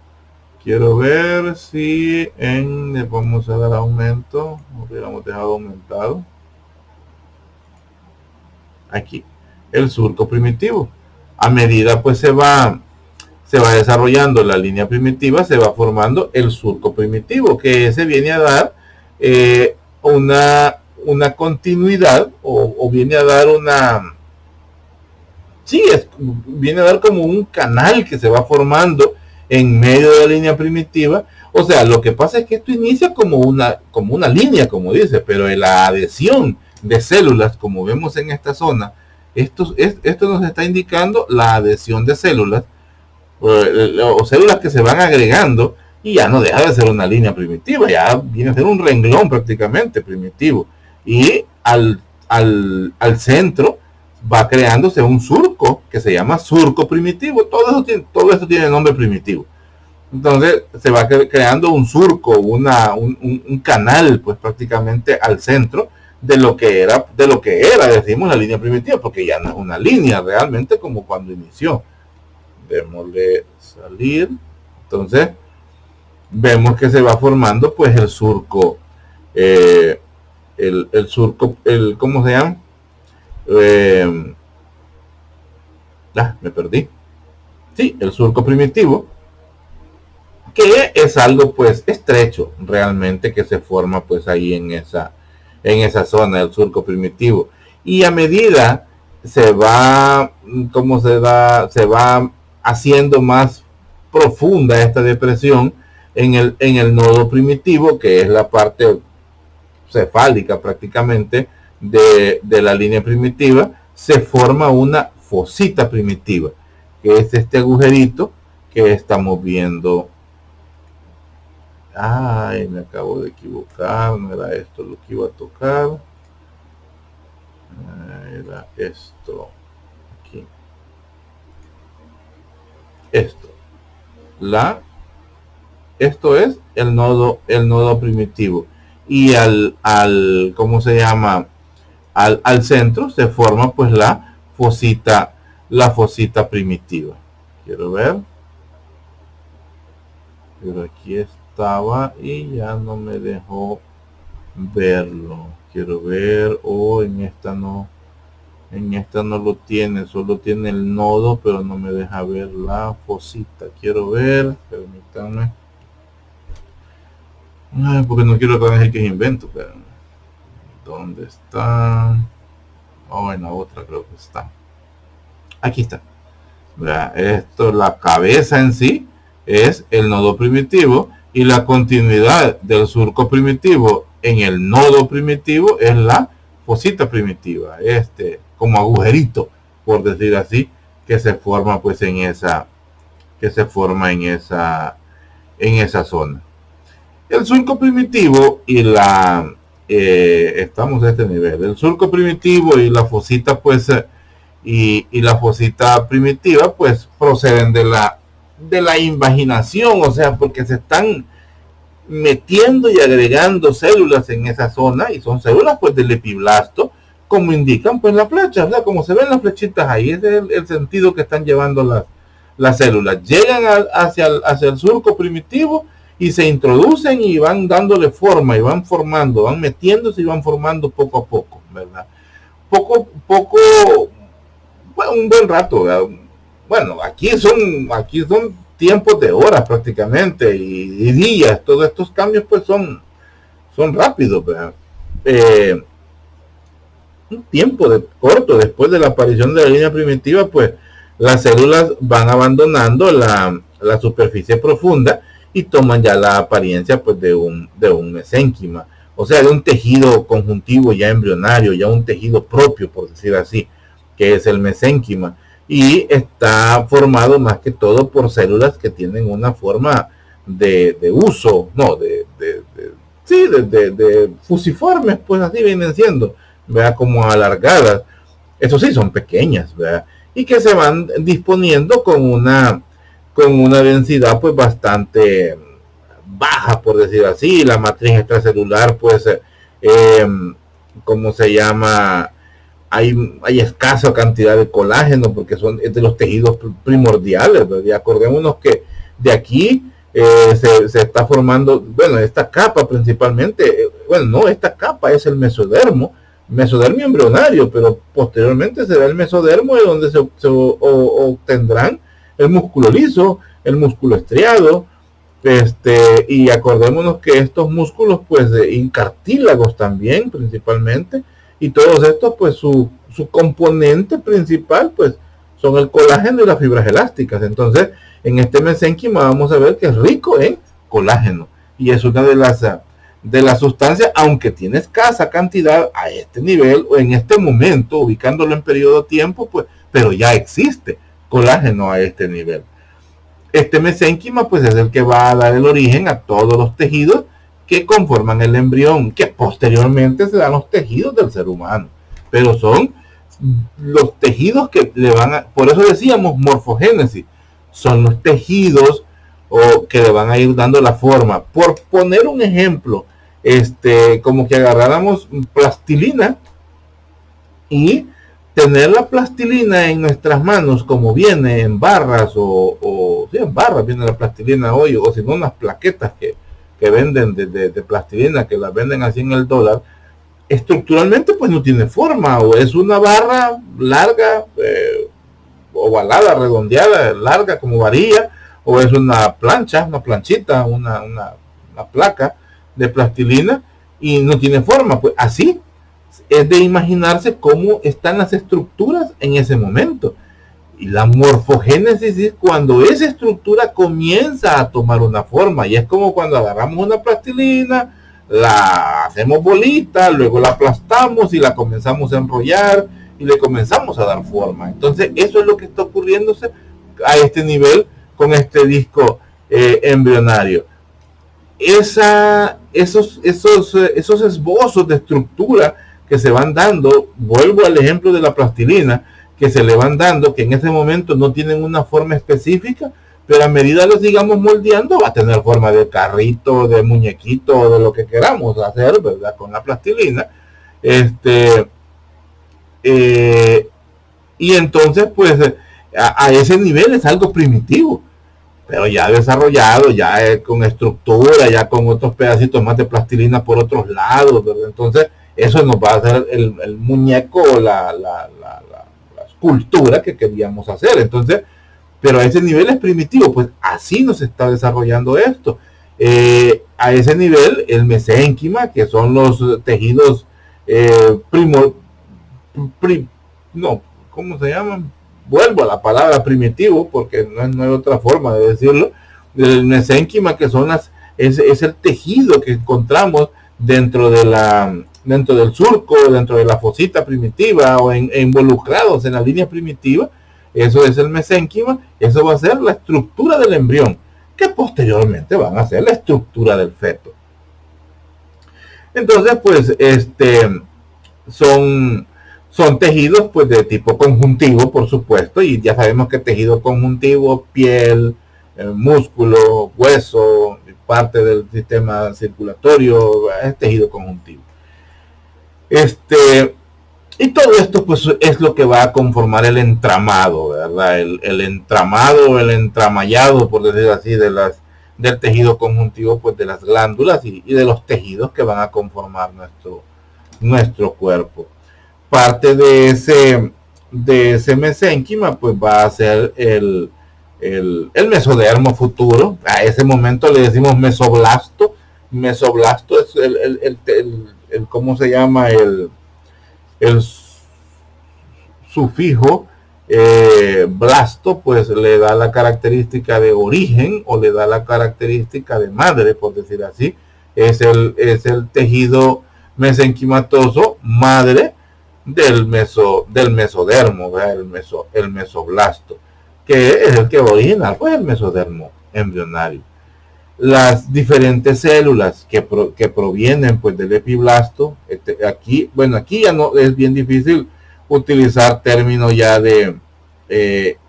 Quiero ver si le vamos a dar aumento, hubiéramos dejado aumentado, aquí, el surco primitivo. A medida pues se va desarrollando la línea primitiva, se va formando el surco primitivo, que se viene a dar una continuidad, o viene a dar viene a dar como un canal que se va formando en medio de la línea primitiva. O sea, lo que pasa es que esto inicia como una línea, como dice, pero en la adhesión de células, como vemos en esta zona, esto nos está indicando la adhesión de células, o células que se van agregando, y ya no deja de ser una línea primitiva, ya viene a ser un renglón prácticamente primitivo, y al centro va creándose un surco que se llama surco primitivo. Todo esto tiene nombre primitivo. Entonces se va creando un surco, un canal pues prácticamente al centro de lo que era, decimos, la línea primitiva, porque ya no es una línea realmente como cuando inició. Démosle salir. Entonces vemos que se va formando pues el surco, el surco, ¿cómo se llama? Me perdí. Sí, el surco primitivo, que es algo pues estrecho realmente, que se forma pues ahí en esa zona del surco primitivo. Y a medida se va haciendo más profunda esta depresión en el nodo primitivo, que es la parte cefálica prácticamente de la línea primitiva, se forma una fosita primitiva, que es este agujerito que estamos viendo. Ay, me acabo de equivocar, no era esto lo que iba a tocar, era esto aquí, esto es el nodo primitivo, y ¿cómo se llama? Al centro se forma pues la fosita primitiva. Quiero ver. pero aquí estaba y ya no me dejó verlo. Quiero ver, en esta no lo tiene, solo tiene el nodo, pero no me deja ver la fosita. Quiero ver, permítanme. Ay, porque no quiero traer que es invento, pero ¿dónde está? Oh, en la otra creo que está. Aquí está. Esto, la cabeza en sí es el nodo primitivo y la continuidad del surco primitivo en el nodo primitivo es la fosita primitiva, como agujerito, por decir así, que se forma pues en esa zona. El surco primitivo y estamos a este nivel, el surco primitivo y la fosita pues y la fosita primitiva pues proceden de la invaginación, o sea, porque se están metiendo y agregando células en esa zona y son células pues del epiblasto, como indican pues las flechas, ¿verdad? Como se ven las flechitas ahí, ese es el sentido que están llevando las células. Llegan hacia el surco primitivo y se introducen y van dándole forma y van formando, van metiéndose y van formando poco a poco, ¿verdad? Poco, bueno, un buen rato, ¿verdad? Bueno, aquí son tiempos de horas prácticamente y días. Todos estos cambios pues son rápidos, ¿verdad? Un tiempo corto después de la aparición de la línea primitiva, pues las células van abandonando la superficie profunda y toman ya la apariencia pues de un mesénquima, o sea, de un tejido conjuntivo ya embrionario, ya un tejido propio, por decir así, que es el mesénquima, y está formado más que todo por células que tienen una forma de uso, no, sí, de fusiformes, pues así vienen siendo, ¿verdad? Como alargadas. Eso sí, son pequeñas, ¿verdad? Y que se van disponiendo con una densidad pues bastante baja, por decir así. La matriz extracelular pues ¿cómo se llama? Hay escasa cantidad de colágeno porque es de los tejidos primordiales, ¿verdad? Y acordémonos que de aquí se está formando, bueno, esta capa principalmente, esta capa es el mesodermo embrionario, pero posteriormente será el mesodermo de donde se obtendrán el músculo liso, el músculo estriado, y acordémonos que estos músculos, pues, cartílagos también, principalmente, y todos estos, pues, su componente principal, pues, son el colágeno y las fibras elásticas. Entonces, en este mesénquima vamos a ver que es rico en colágeno, y es una de las sustancias, aunque tiene escasa cantidad a este nivel, o en este momento, ubicándolo en periodo de tiempo, pues, pero ya existe colágeno a este nivel. Este mesénquima pues es el que va a dar el origen a todos los tejidos que conforman el embrión, que posteriormente se dan los tejidos del ser humano, pero son los tejidos que le van a, por eso decíamos morfogénesis, son los tejidos que le van a ir dando la forma. Por poner un ejemplo, como que agarráramos plastilina y tener la plastilina en nuestras manos como viene en barras sí, en barras viene la plastilina hoy, o si no unas plaquetas que venden de plastilina, que las venden así en el dólar. Estructuralmente pues no tiene forma, o es una barra larga, ovalada, redondeada, larga como varilla, o es una planchita, una placa de plastilina y no tiene forma. Pues así es de imaginarse cómo están las estructuras en ese momento. Y la morfogénesis es cuando esa estructura comienza a tomar una forma, y es como cuando agarramos una plastilina, la hacemos bolita, luego la aplastamos y la comenzamos a enrollar y le comenzamos a dar forma. Entonces eso es lo que está ocurriéndose a este nivel con este disco embrionario. Esos esbozos de estructura que se van dando, vuelvo al ejemplo de la plastilina, que se le van dando, que en ese momento no tienen una forma específica, pero a medida los sigamos moldeando, va a tener forma de carrito, de muñequito, de lo que queramos hacer, ¿verdad? Con la plastilina. Y entonces, pues, a ese nivel es algo primitivo. pero ya desarrollado, ya con estructura, ya con otros pedacitos más de plastilina por otros lados, ¿verdad? Entonces, eso nos va a hacer el muñeco o la escultura que queríamos hacer. Entonces, pero a ese nivel es primitivo, pues así nos está desarrollando esto. A ese nivel, el mesénquima, que son los tejidos no, ¿cómo se llaman? Vuelvo a la palabra primitivo, porque no hay otra forma de decirlo. El mesénquima, que son es el tejido que encontramos dentro del surco, dentro de la fosita primitiva o involucrados en la línea primitiva. Eso es el mesénquima. Eso va a ser la estructura del embrión, que posteriormente van a ser la estructura del feto. Entonces, pues, son tejidos, pues, de tipo conjuntivo, por supuesto, y ya sabemos que tejido conjuntivo, piel, músculo, hueso, parte del sistema circulatorio, es tejido conjuntivo. Y todo esto, pues, es lo que va a conformar el entramado, ¿verdad? El entramado, el entramallado, por decirlo así, del tejido conjuntivo, pues, de las glándulas y de los tejidos que van a conformar nuestro cuerpo. Parte de ese mesénquima, pues, va a ser el mesodermo futuro. A ese momento le decimos mesoblasto. Mesoblasto es el ¿cómo se llama? El sufijo blasto, pues le da la característica de origen o le da la característica de madre, por decir así. Es el tejido mesenquimatoso madre del mesodermo, el mesoblasto, que es el que origina, pues, el mesodermo embrionario. Las diferentes células que provienen, pues, del epiblasto, aquí ya no es bien difícil utilizar términos ya de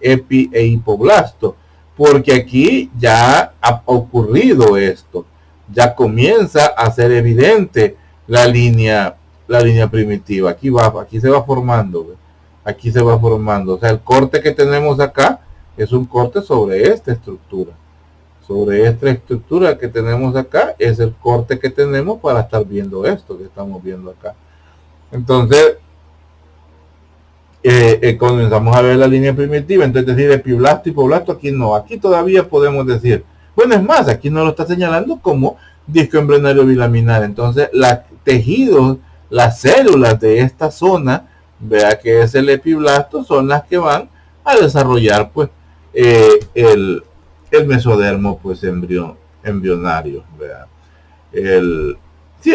epi e hipoblasto, porque aquí ya ha ocurrido esto, ya comienza a ser evidente la línea primitiva. Aquí se va formando, o sea, el corte que tenemos acá es un corte sobre esta estructura. Sobre esta estructura que tenemos acá es el corte que tenemos para estar viendo esto que estamos viendo acá. Entonces, comenzamos a ver la línea primitiva. Entonces, decir epiblasto, hipoblasto, aquí no. Aquí todavía podemos decir, bueno, es más, aquí no lo está señalando como disco embrionario bilaminar. Entonces, los tejidos, las células de esta zona, vea que es el epiblasto, son las que van a desarrollar, pues, el mesodermo, pues, embrionario, ¿verdad? El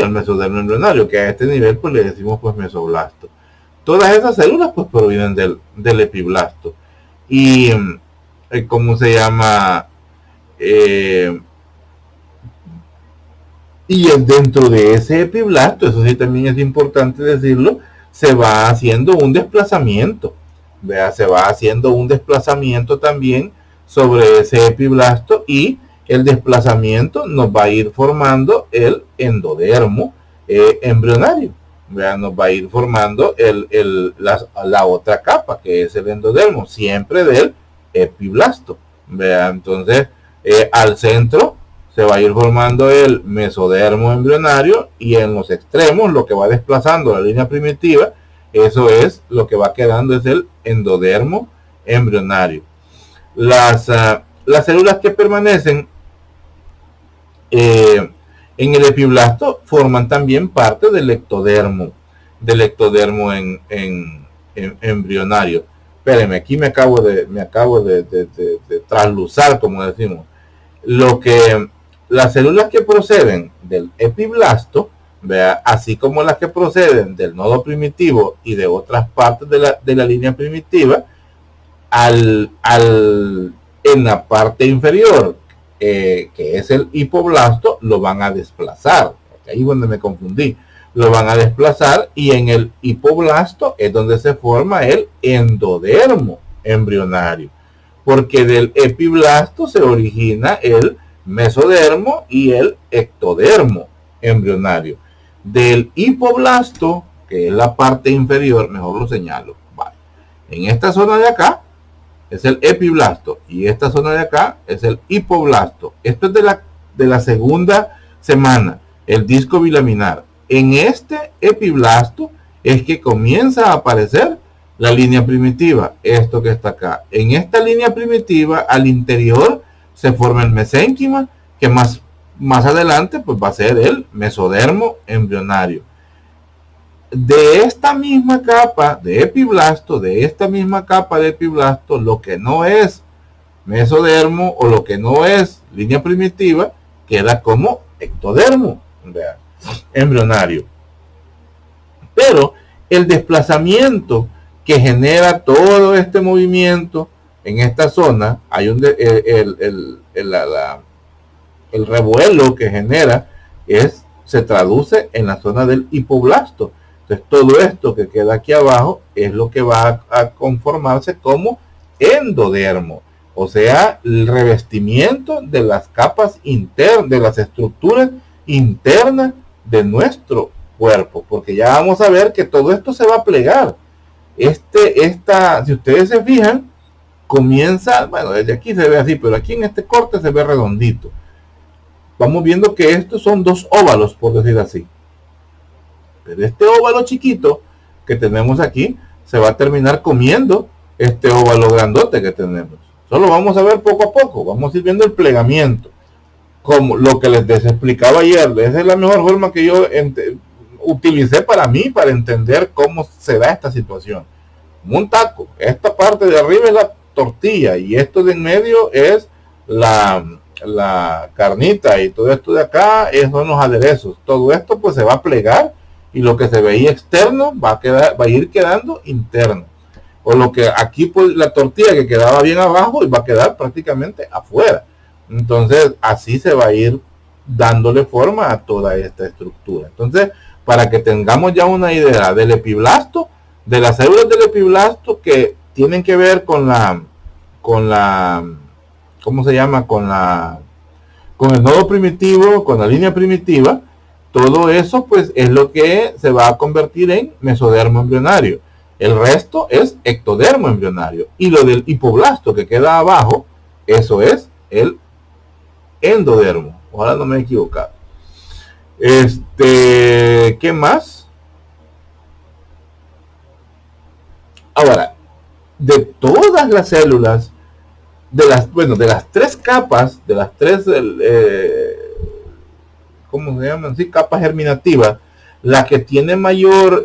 mesodermo embrionario, que a este nivel, pues, le decimos, pues, mesoblasto. Todas esas células, pues, provienen del epiblasto. Y, ¿cómo se llama? Y dentro de ese epiblasto, eso sí también es importante decirlo, se va haciendo un desplazamiento, ¿verdad? Se va haciendo un desplazamiento también sobre ese epiblasto, y el desplazamiento nos va a ir formando el endodermo embrionario, ¿verdad? Nos va a ir formando la otra capa, que es el endodermo, siempre del epiblasto, ¿verdad? Entonces, al centro se va a ir formando el mesodermo embrionario, y en los extremos, lo que va desplazando la línea primitiva, eso es lo que va quedando, es el endodermo embrionario. Las células que permanecen en el epiblasto forman también parte del ectodermo embrionario. Espérenme, aquí me acabo de trasluzar, como decimos. Las células que proceden del epiblasto, ¿vea? Así como las que proceden del nodo primitivo y de otras partes de la línea primitiva, en la parte inferior, que es el hipoblasto, lo van a desplazar. Ahí es donde me confundí. Lo van a desplazar, y en el hipoblasto es donde se forma el endodermo embrionario, porque del epiblasto se origina el mesodermo y el ectodermo embrionario. Del hipoblasto, que es la parte inferior, mejor lo señalo, vale, en esta zona de acá, es el epiblasto, y esta zona de acá es el hipoblasto. Esto es de la segunda semana, el disco bilaminar. En este epiblasto es que comienza a aparecer la línea primitiva, esto que está acá. En esta línea primitiva, al interior, se forma el mesénquima, que más adelante pues va a ser el mesodermo embrionario. De esta misma capa de epiblasto, lo que no es mesodermo o lo que no es línea primitiva, queda como ectodermo embrionario. Pero el desplazamiento que genera todo este movimiento en esta zona, hay el revuelo que genera se traduce en la zona del hipoblasto. Entonces todo esto que queda aquí abajo es lo que va a conformarse como endodermo, o sea, el revestimiento de las capas internas, de las estructuras internas de nuestro cuerpo, porque ya vamos a ver que todo esto se va a plegar. Si ustedes se fijan, comienza, bueno, desde aquí se ve así, pero aquí en este corte se ve redondito. Vamos viendo que estos son dos óvalos, por decir así. Pero este óvalo chiquito que tenemos aquí se va a terminar comiendo este óvalo grandote que tenemos. Solo vamos a ver poco a poco, vamos a ir viendo el plegamiento. Como lo que les explicaba ayer, esa es la mejor forma que yo utilicé para mí, para entender cómo se da esta situación. Un taco, esta parte de arriba es la tortilla y esto de en medio es la carnita, y todo esto de acá son los aderezos. Todo esto pues se va a plegar y lo que se veía externo va a ir quedando interno, o lo que aquí pues la tortilla que quedaba bien abajo y va a quedar prácticamente afuera. Entonces así se va a ir dándole forma a toda esta estructura. Entonces, para que tengamos ya una idea del epiblasto, de las células del epiblasto que tienen que ver con la ¿cómo se llama? Con el nodo primitivo, con la línea primitiva, todo eso pues es lo que se va a convertir en mesodermo embrionario. El resto es ectodermo embrionario. Y lo del hipoblasto que queda abajo, eso es el endodermo. Ojalá no me he equivocado. ¿Qué más? Ahora, de todas las células, de las tres capas, de las tres, ¿cómo se llaman? Sí, capas germinativas, la que tiene mayor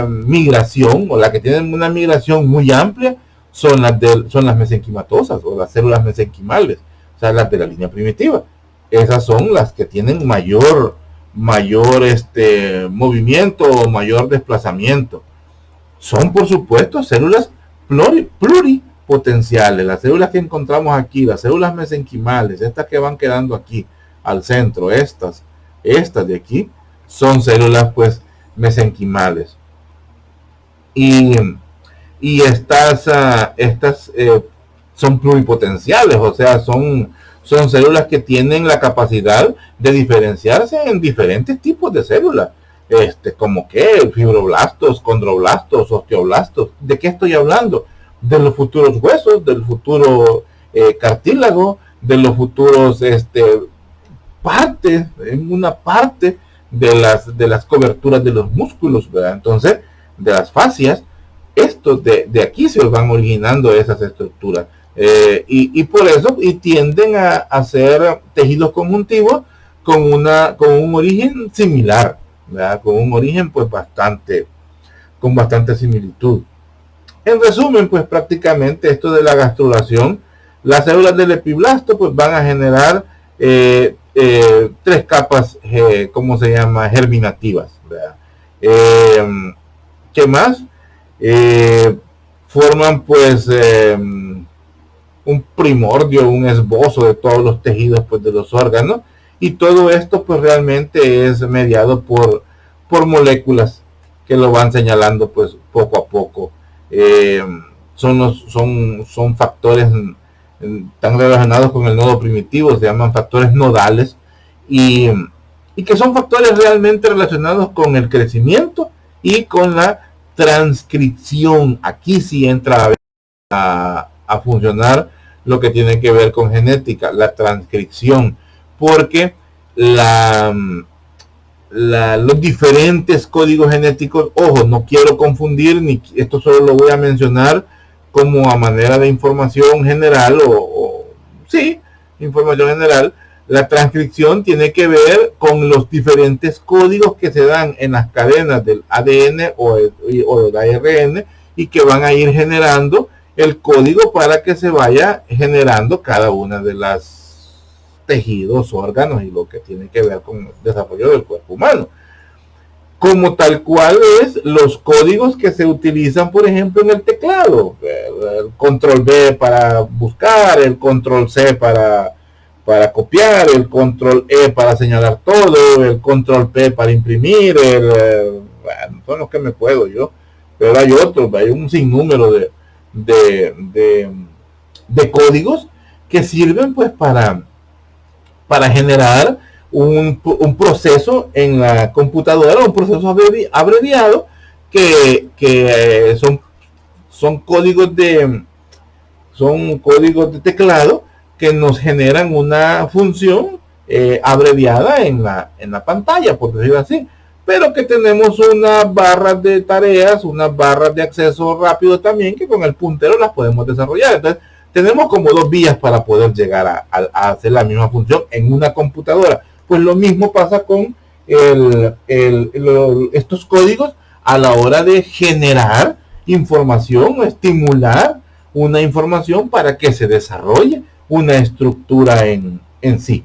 migración, o la que tiene una migración muy amplia, son las mesenquimatosas, o las células mesenquimales, o sea, las de la línea primitiva. Esas son las que tienen mayor movimiento o mayor desplazamiento. Son, por supuesto, células pluripotenciales. Las células que encontramos aquí, las células mesenquimales, estas que van quedando aquí al centro, estas de aquí, son células pues mesenquimales. Y estas son pluripotenciales, o sea, son células que tienen la capacidad de diferenciarse en diferentes tipos de células, como que fibroblastos, condroblastos, osteoblastos. ¿De qué estoy hablando? De los futuros huesos, del futuro cartílago, de los futuros una parte de las coberturas de los músculos, ¿verdad? Entonces, de las fascias, estos de aquí se van originando esas estructuras. Y por eso tienden a ser tejidos conjuntivos con un origen similar, ¿verdad? Con un origen pues con bastante similitud. En resumen, pues prácticamente esto de la gastrulación, las células del epiblasto pues van a generar tres capas, ¿cómo se llama? Germinativas, ¿verdad? ¿Qué más? Forman pues un primordio, un esbozo de todos los tejidos pues de los órganos, y todo esto pues realmente es mediado por moléculas que lo van señalando pues poco a poco. Son factores tan relacionados con el nodo primitivo, se llaman factores nodales, y que son factores realmente relacionados con el crecimiento y con la transcripción. Aquí sí entra a a funcionar lo que tiene que ver con genética, la transcripción, porque los diferentes códigos genéticos, ojo, no quiero confundir, ni esto solo lo voy a mencionar como a manera de información general, sí, información general. La transcripción tiene que ver con los diferentes códigos que se dan en las cadenas del ADN o del ARN y que van a ir generando el código para que se vaya generando cada una de las tejidos, órganos y lo que tiene que ver con el desarrollo del cuerpo humano. Como tal cual es los códigos que se utilizan, por ejemplo, en el teclado. El control B para buscar, el control C para copiar, el control E para señalar todo, el control P para imprimir, bueno, son los que me puedo yo. Pero hay otros, hay un sinnúmero de códigos que sirven pues para generar un proceso en la computadora, un proceso abreviado que son códigos de teclado que nos generan una función abreviada en la pantalla, por decirlo así, pero que tenemos unas barras de tareas, unas barras de acceso rápido también, que con el puntero las podemos desarrollar. Entonces tenemos como dos vías para poder llegar a hacer la misma función en una computadora. Pues lo mismo pasa con estos códigos a la hora de generar información o estimular una información para que se desarrolle una estructura en sí.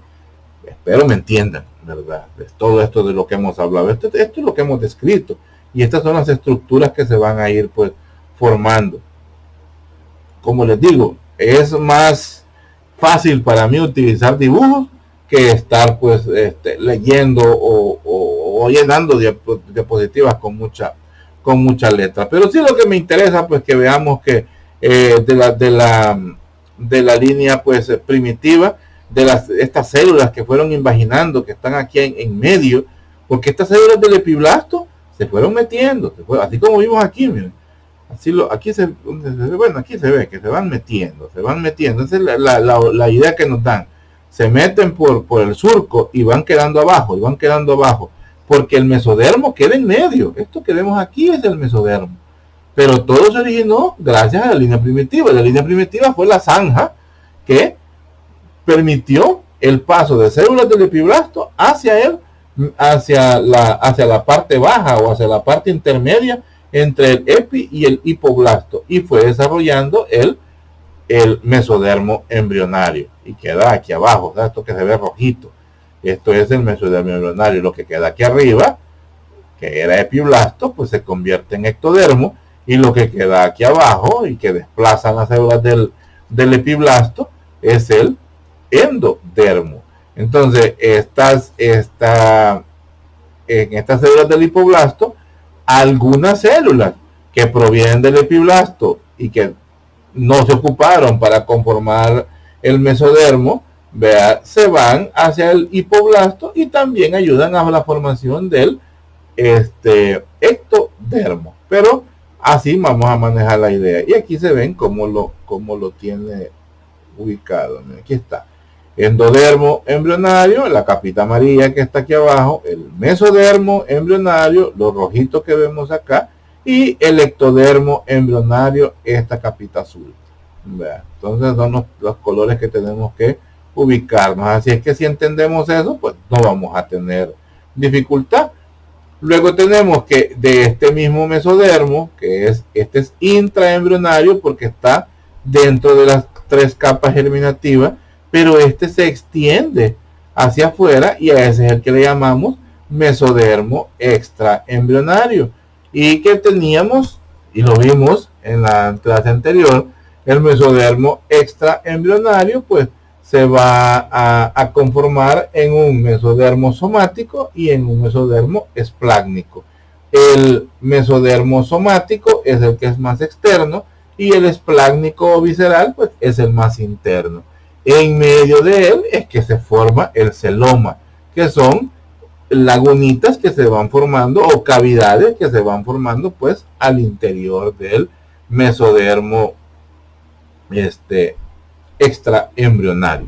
Espero me entiendan, ¿verdad? Es todo esto de lo que hemos hablado. Esto es lo que hemos descrito. Y estas son las estructuras que se van a ir pues formando. Como les digo, es más fácil para mí utilizar dibujos que estar pues leyendo o llenando diapositivas con mucha letra. Pero sí lo que me interesa pues que veamos que de la línea pues primitiva, estas células que fueron invaginando, que están aquí en medio, porque estas células del epiblasto se fueron metiendo, así como vimos aquí, miren. Aquí se ve que se van metiendo. Esa es la idea que nos dan. Se meten por el surco y van quedando abajo, porque el mesodermo queda en medio. Esto que vemos aquí es el mesodermo. Pero todo se originó gracias a la línea primitiva. La línea primitiva fue la zanja que permitió el paso de células del epiblasto hacia la parte baja o hacia la parte intermedia entre el epi y el hipoblasto, y fue desarrollando el mesodermo embrionario, y queda aquí abajo, ¿sabes? Esto que se ve rojito, esto es el mesodermo embrionario. Lo que queda aquí arriba, que era epiblasto, pues se convierte en ectodermo, y lo que queda aquí abajo y que desplazan las células del epiblasto es el endodermo. Entonces en estas células del hipoblasto, algunas células que provienen del epiblasto y que no se ocuparon para conformar el mesodermo, se van hacia el hipoblasto y también ayudan a la formación del ectodermo. Pero así vamos a manejar la idea. Y aquí se ven cómo lo tiene ubicado. Aquí está. Endodermo embrionario, la capita amarilla que está aquí abajo, el mesodermo embrionario, los rojitos que vemos acá, y el ectodermo embrionario, esta capita azul. Entonces son los colores que tenemos que ubicarnos. Así es que si entendemos eso, pues no vamos a tener dificultad. Luego tenemos que de este mismo mesodermo, que es intraembrionario porque está dentro de las 3 capas germinativas, pero se extiende hacia afuera y a ese es el que le llamamos mesodermo extraembrionario, y que teníamos y lo vimos en la clase anterior. El mesodermo extraembrionario pues se va a conformar en un mesodermo somático y en un mesodermo esplácnico. El mesodermo somático es el que es más externo y el esplácnico o visceral pues es el más interno. En medio de él es que se forma el celoma, que son lagunitas que se van formando o cavidades que se van formando pues al interior del mesodermo este extraembrionario.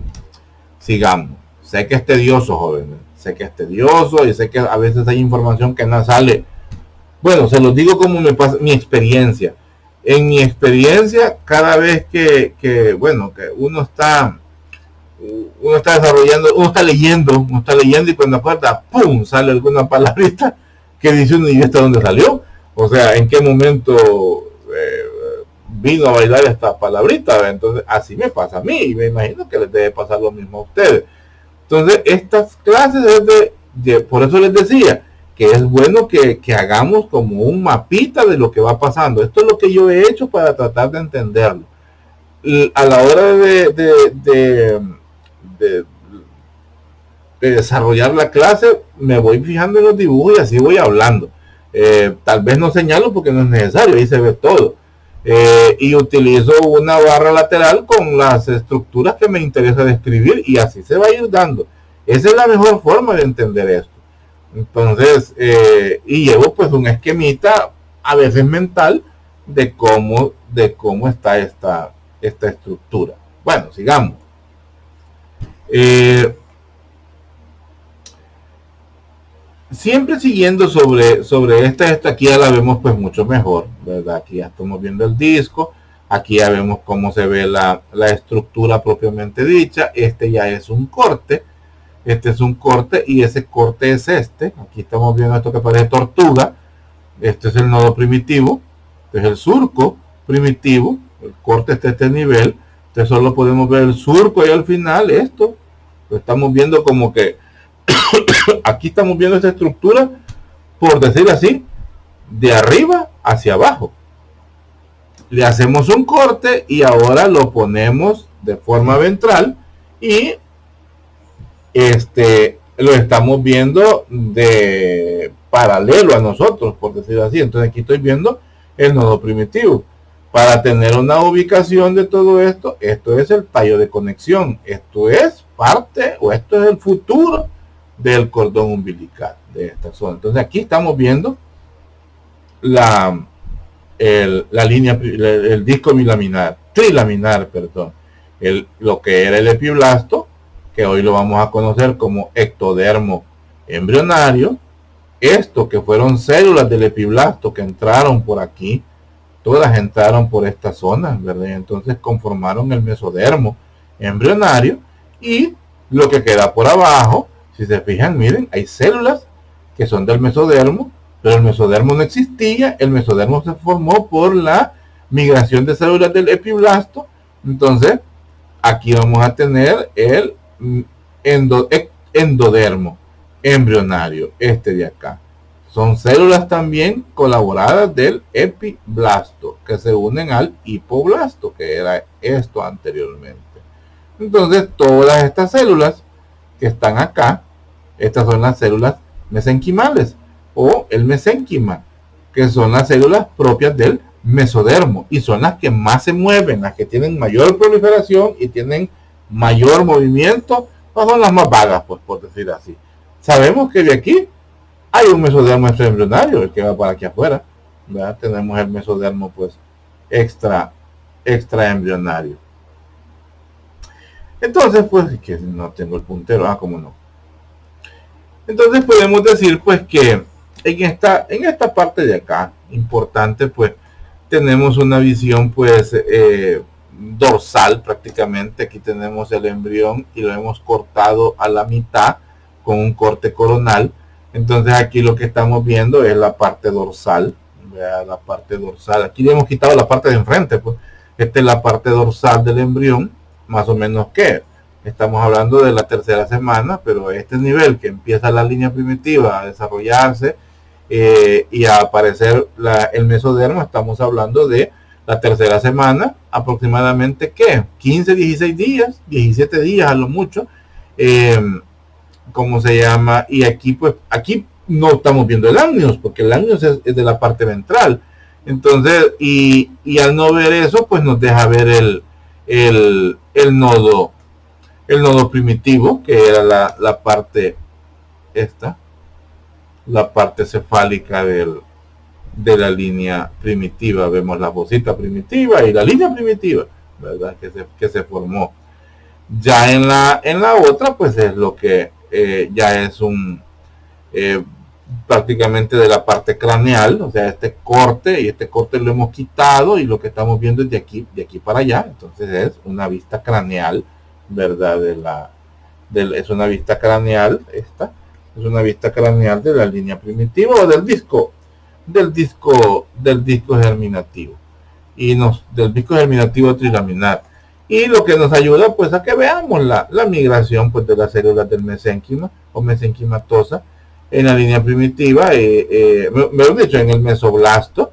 Sigamos. Sé que es tedioso, jóvenes. Sé que es tedioso y sé que a veces hay información que no sale. Bueno, se los digo como me pasa mi experiencia. En mi experiencia, cada vez bueno, que uno está desarrollando, uno está leyendo y cuando acuerda, ¡pum!, sale alguna palabrita que dice uno, ¿y esta dónde salió? O sea, ¿en qué momento vino a bailar esta palabrita? Entonces, así me pasa a mí y me imagino que les debe pasar lo mismo a ustedes. Entonces, estas clases es por eso les decía que es bueno que hagamos como un mapita de lo que va pasando. Esto es lo que yo he hecho para tratar de entenderlo. A la hora de, de desarrollar la clase, me voy fijando en los dibujos y así voy hablando. Tal vez no señalo porque no es necesario, ahí se ve todo. Y utilizo una barra lateral con las estructuras que me interesa describir y así se va a ir dando. Esa es la mejor forma de entender esto. Entonces, y llevo pues un esquemita, a veces mental, de cómo está esta estructura. Bueno, sigamos. Siempre siguiendo sobre esta, aquí ya la vemos pues mucho mejor, ¿verdad? Aquí ya estamos viendo el disco, aquí ya vemos cómo se ve la estructura propiamente dicha. Este ya es un corte, y ese corte es este. Aquí estamos viendo esto que parece tortuga. Este es el nodo primitivo, este es el surco primitivo, el corte está a este nivel. Entonces solo podemos ver el surco y al final esto lo estamos viendo como que aquí estamos viendo esta estructura, por decir así, de arriba hacia abajo. Le hacemos un corte y ahora lo ponemos de forma ventral y lo estamos viendo de paralelo a nosotros, por decir así. Entonces aquí estoy viendo el nodo primitivo. Para tener una ubicación de todo esto, esto es el tallo de conexión. Esto es parte, o esto es el futuro del cordón umbilical de esta zona. Entonces aquí estamos viendo la línea, el disco trilaminar, perdón, lo que era el epiblasto, que hoy lo vamos a conocer como ectodermo embrionario. Esto que fueron células del epiblasto que entraron por aquí, todas entraron por esta zona, ¿verdad? Entonces conformaron el mesodermo embrionario, y lo que queda por abajo, si se fijan, miren, hay células que son del mesodermo, pero el mesodermo no existía. El mesodermo se formó por la migración de células del epiblasto. Entonces aquí vamos a tener el endodermo embrionario, este de acá. Son células también colaboradas del epiblasto que se unen al hipoblasto, que era esto anteriormente. Entonces todas estas células que están acá, estas son las células mesenquimales o el mesénquima, que son las células propias del mesodermo y son las que más se mueven, las que tienen mayor proliferación y tienen mayor movimiento, pues son las más vagas, pues, por decir así. Sabemos que de aquí hay un mesodermo extraembrionario, el que va para aquí afuera, ¿verdad? Tenemos el mesodermo pues extraembrionario. Entonces, pues, que no tengo el puntero, como no. Entonces podemos decir pues que en esta parte de acá, importante, pues tenemos una visión pues dorsal prácticamente. Aquí tenemos el embrión y lo hemos cortado a la mitad con un corte coronal. Entonces aquí lo que estamos viendo es la parte dorsal, ¿verdad? La parte dorsal. Aquí le hemos quitado la parte de enfrente, pues esta es la parte dorsal del embrión, más o menos que estamos hablando de la tercera semana, pero a este nivel que empieza la línea primitiva a desarrollarse y a aparecer el mesodermo, estamos hablando de la tercera semana, aproximadamente, ¿qué? 15, 16 días, 17 días a lo mucho, ¿cómo se llama? Y aquí, pues, aquí no estamos viendo el amnios, porque el amnios es de la parte ventral. Entonces, y al no ver eso, pues nos deja ver el nodo primitivo, que era la parte la parte cefálica de la línea primitiva. Vemos la bolsita primitiva y la línea primitiva. ¿verdad? Que se formó. Ya en la otra, pues es lo que ya es un eh, prácticamente de la parte craneal, o sea, y este corte lo hemos quitado y lo que estamos viendo es de aquí para allá, entonces es una vista craneal, ¿verdad? Es una vista craneal, esta, es una vista craneal de la línea primitiva o del disco germinativo del disco germinativo trilaminar, y lo que nos ayuda pues a que veamos la migración pues de las células del mesénquima o mesenquimatosa en la línea primitiva, mejor dicho, en el mesoblasto,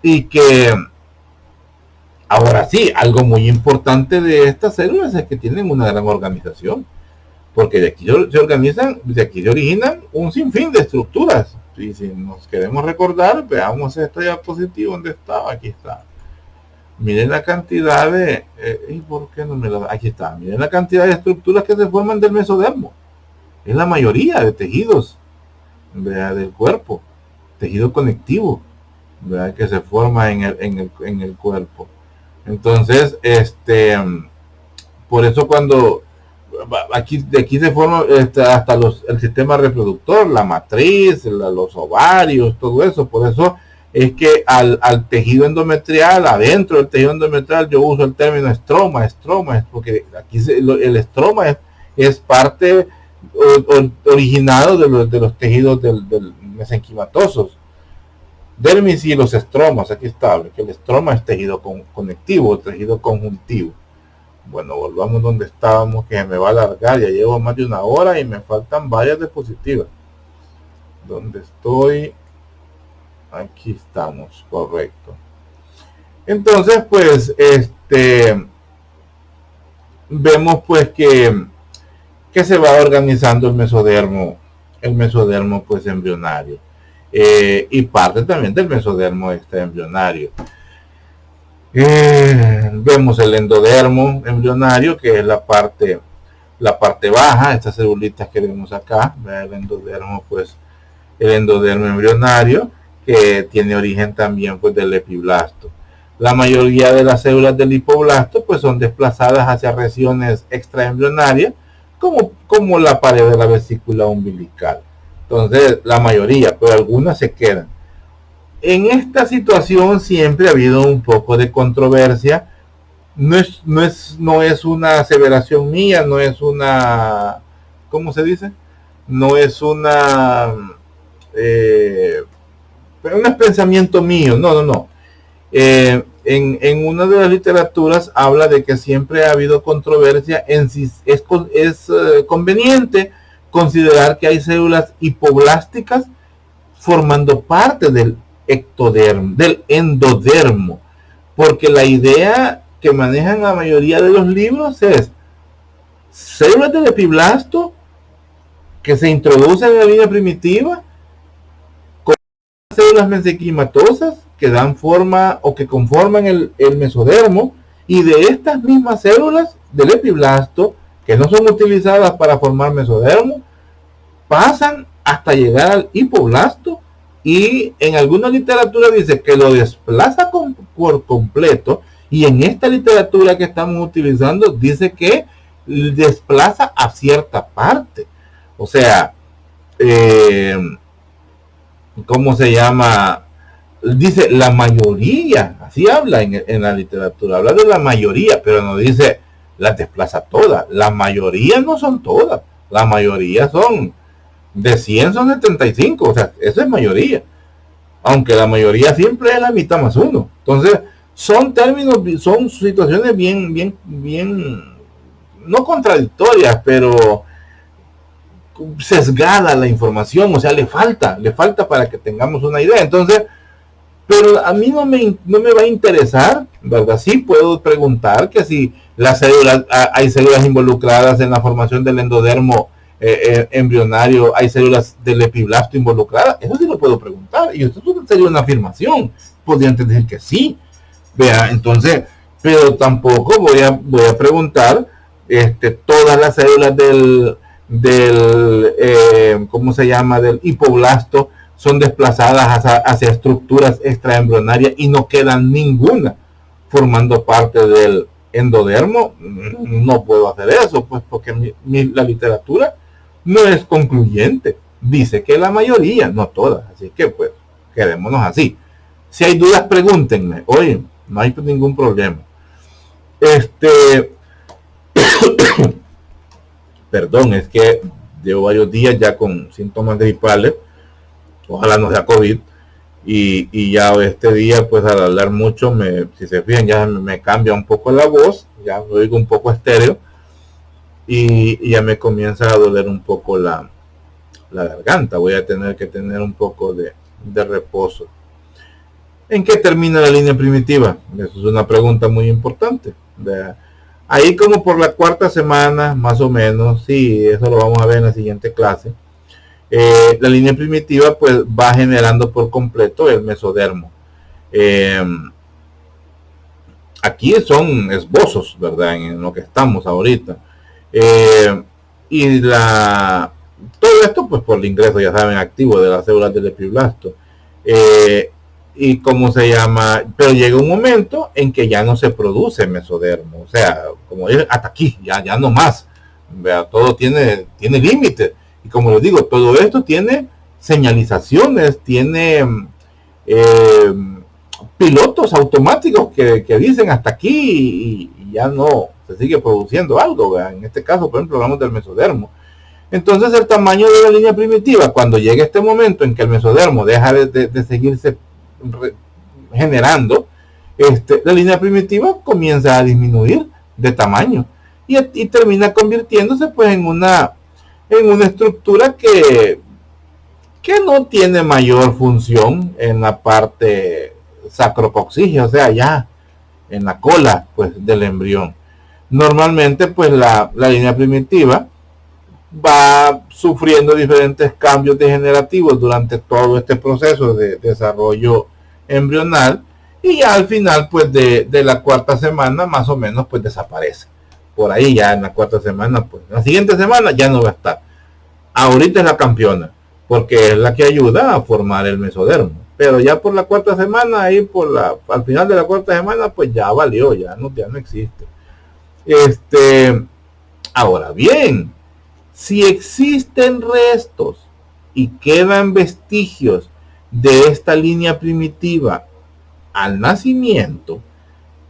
y que ahora sí, algo muy importante de estas células es que tienen una gran organización, porque de aquí se organizan, de aquí se originan un sinfín de estructuras. Y si nos queremos recordar, veamos esta diapositiva donde estaba, aquí está. Miren la cantidad de, ¿y por qué no me la? Aquí está, miren la cantidad de estructuras que se forman del mesodermo. Es la mayoría de tejidos, ¿verdad? Del cuerpo, tejido conectivo, ¿verdad? Que se forma en el cuerpo. Entonces, por eso cuando de aquí se forma hasta el sistema reproductor, la matriz, los ovarios, todo eso. Por eso es que al tejido endometrial, adentro del tejido endometrial, yo uso el término estroma, porque aquí el estroma es parte originado de los tejidos del mesenquimatosos. Dermis y los estromas, aquí está, que el estroma es tejido conectivo, tejido conjuntivo. Bueno, volvamos donde estábamos, que me va a alargar, ya llevo más de una hora y me faltan varias diapositivas. ¿Dónde estoy? Aquí estamos, correcto. Entonces, pues, vemos pues que se va organizando el mesodermo pues embrionario, y parte también del mesodermo embrionario. Vemos el endodermo embrionario, que es la parte baja, estas celulitas que vemos acá, el endodermo embrionario, que tiene origen también pues del epiblasto. La mayoría de las células del hipoblasto pues son desplazadas hacia regiones extraembrionarias, como la pared de la vesícula umbilical. Entonces, la mayoría, pero algunas se quedan. En esta situación siempre ha habido un poco de controversia. No es una aseveración mía, no es una, ¿cómo se dice? No es una, pero no es pensamiento mío, no. En una de las literaturas habla de que siempre ha habido controversia en si es conveniente considerar que hay células hipoblásticas formando parte del endodermo, porque la idea que manejan la mayoría de los libros es células del epiblasto que se introducen en la línea primitiva con células mesenquimatosas que dan forma o que conforman el mesodermo, y de estas mismas células del epiblasto que no son utilizadas para formar mesodermo pasan hasta llegar al hipoblasto, y en alguna literatura dice que lo desplaza por completo, y en esta literatura que estamos utilizando dice que desplaza a cierta parte. O sea, ¿cómo se llama? Dice la mayoría, así habla en la literatura, habla de la mayoría, pero no dice las desplaza todas. La mayoría no son todas, la mayoría son de 100 son 75, o sea, eso es mayoría, aunque la mayoría siempre es la mitad más uno. Entonces, son situaciones bien, no contradictorias, pero sesgada la información, o sea, le falta para que tengamos una idea. Entonces, pero a mí no me va a interesar, ¿verdad? Sí puedo preguntar que si hay células involucradas en la formación del endodermo embrionario, hay células del epiblasto involucradas, eso sí lo puedo preguntar, y eso sería una afirmación, podría entender que sí, vea, entonces, pero tampoco voy a preguntar todas las células ¿cómo se llama? Del hipoblasto son desplazadas hacia estructuras extraembrionarias y no quedan ninguna formando parte endodermo, no puedo hacer eso, pues porque la literatura no es concluyente. Dice que la mayoría, no todas, así que pues quedémonos así. Si hay dudas, pregúntenme. Oye, no hay ningún problema. Perdón, es que llevo varios días ya con síntomas gripales. Ojalá no sea COVID. Y ya este día, pues al hablar mucho, si se fijan, ya me cambia un poco la voz. Ya lo oigo un poco estéreo. Y ya me comienza a doler un poco la garganta. Voy a tener que tener un poco de reposo. ¿En qué termina la línea primitiva? Eso es una pregunta muy importante. Ahí como por la cuarta semana, más o menos, sí, eso lo vamos a ver en la siguiente clase. La línea primitiva pues va generando por completo el mesodermo. Aquí son esbozos, ¿verdad? En lo que estamos ahorita. Y todo esto pues por el ingreso, ya saben, activo de las células del epiblasto. Y cómo se llama, pero llega un momento en que ya no se produce mesodermo, o sea, como hasta aquí, ya no más. Vea, todo tiene límites. Y como les digo, todo esto tiene señalizaciones, tiene pilotos automáticos que dicen hasta aquí y ya no se sigue produciendo algo. ¿Verdad? En este caso, por ejemplo, hablamos del mesodermo. Entonces el tamaño de la línea primitiva, cuando llega este momento en que el mesodermo deja de seguirse generando, la línea primitiva comienza a disminuir de tamaño y termina convirtiéndose pues en una estructura que no tiene mayor función en la parte sacrococcígea, o sea, ya en la cola pues del embrión. Normalmente pues la línea primitiva va sufriendo diferentes cambios degenerativos durante todo este proceso de desarrollo embrional y ya al final pues de la cuarta semana más o menos pues desaparece. Por ahí ya en la cuarta semana, pues la siguiente semana ya no va a estar. Ahorita es la campeona porque es la que ayuda a formar el mesodermo, pero ya por la cuarta semana, ahí al final de la cuarta semana pues ya valió, ya no existe. Ahora bien, si existen restos y quedan vestigios de esta línea primitiva al nacimiento,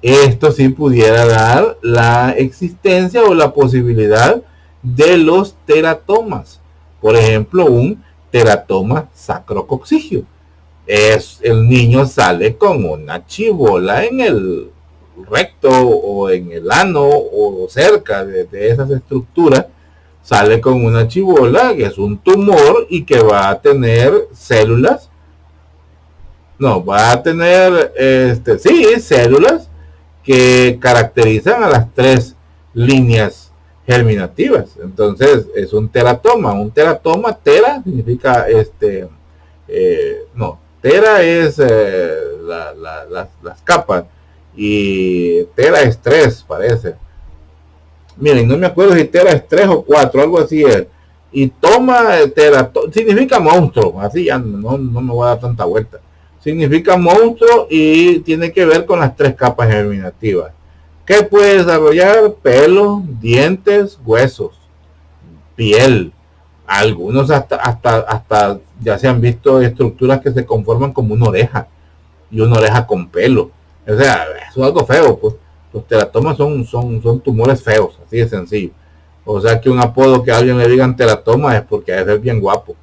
esto sí pudiera dar la existencia o la posibilidad de los teratomas. Por ejemplo, un teratoma sacrococcígeo. El niño sale con una chibola en el recto o en el ano o cerca de esas estructuras. Sale con una chibola que es un tumor y que va a tener células. No, va a tener células que caracterizan a las tres líneas germinativas. Entonces es un teratoma. Un teratoma, tera significa tera es las capas y tera es 3, parece. Miren, no me acuerdo si tera es 3 o 4, algo así es. Y toma significa monstruo, así ya no me voy a dar tanta vuelta. Significa monstruo y tiene que ver con las tres capas germinativas. ¿Qué puede desarrollar? Pelo, dientes, huesos, piel. Algunos hasta ya se han visto estructuras que se conforman como una oreja y una oreja con pelo. O sea, eso es algo feo, pues. Los teratomas son tumores feos, así de sencillo. O sea que un apodo que a alguien le digan teratoma es porque debe ser bien guapo.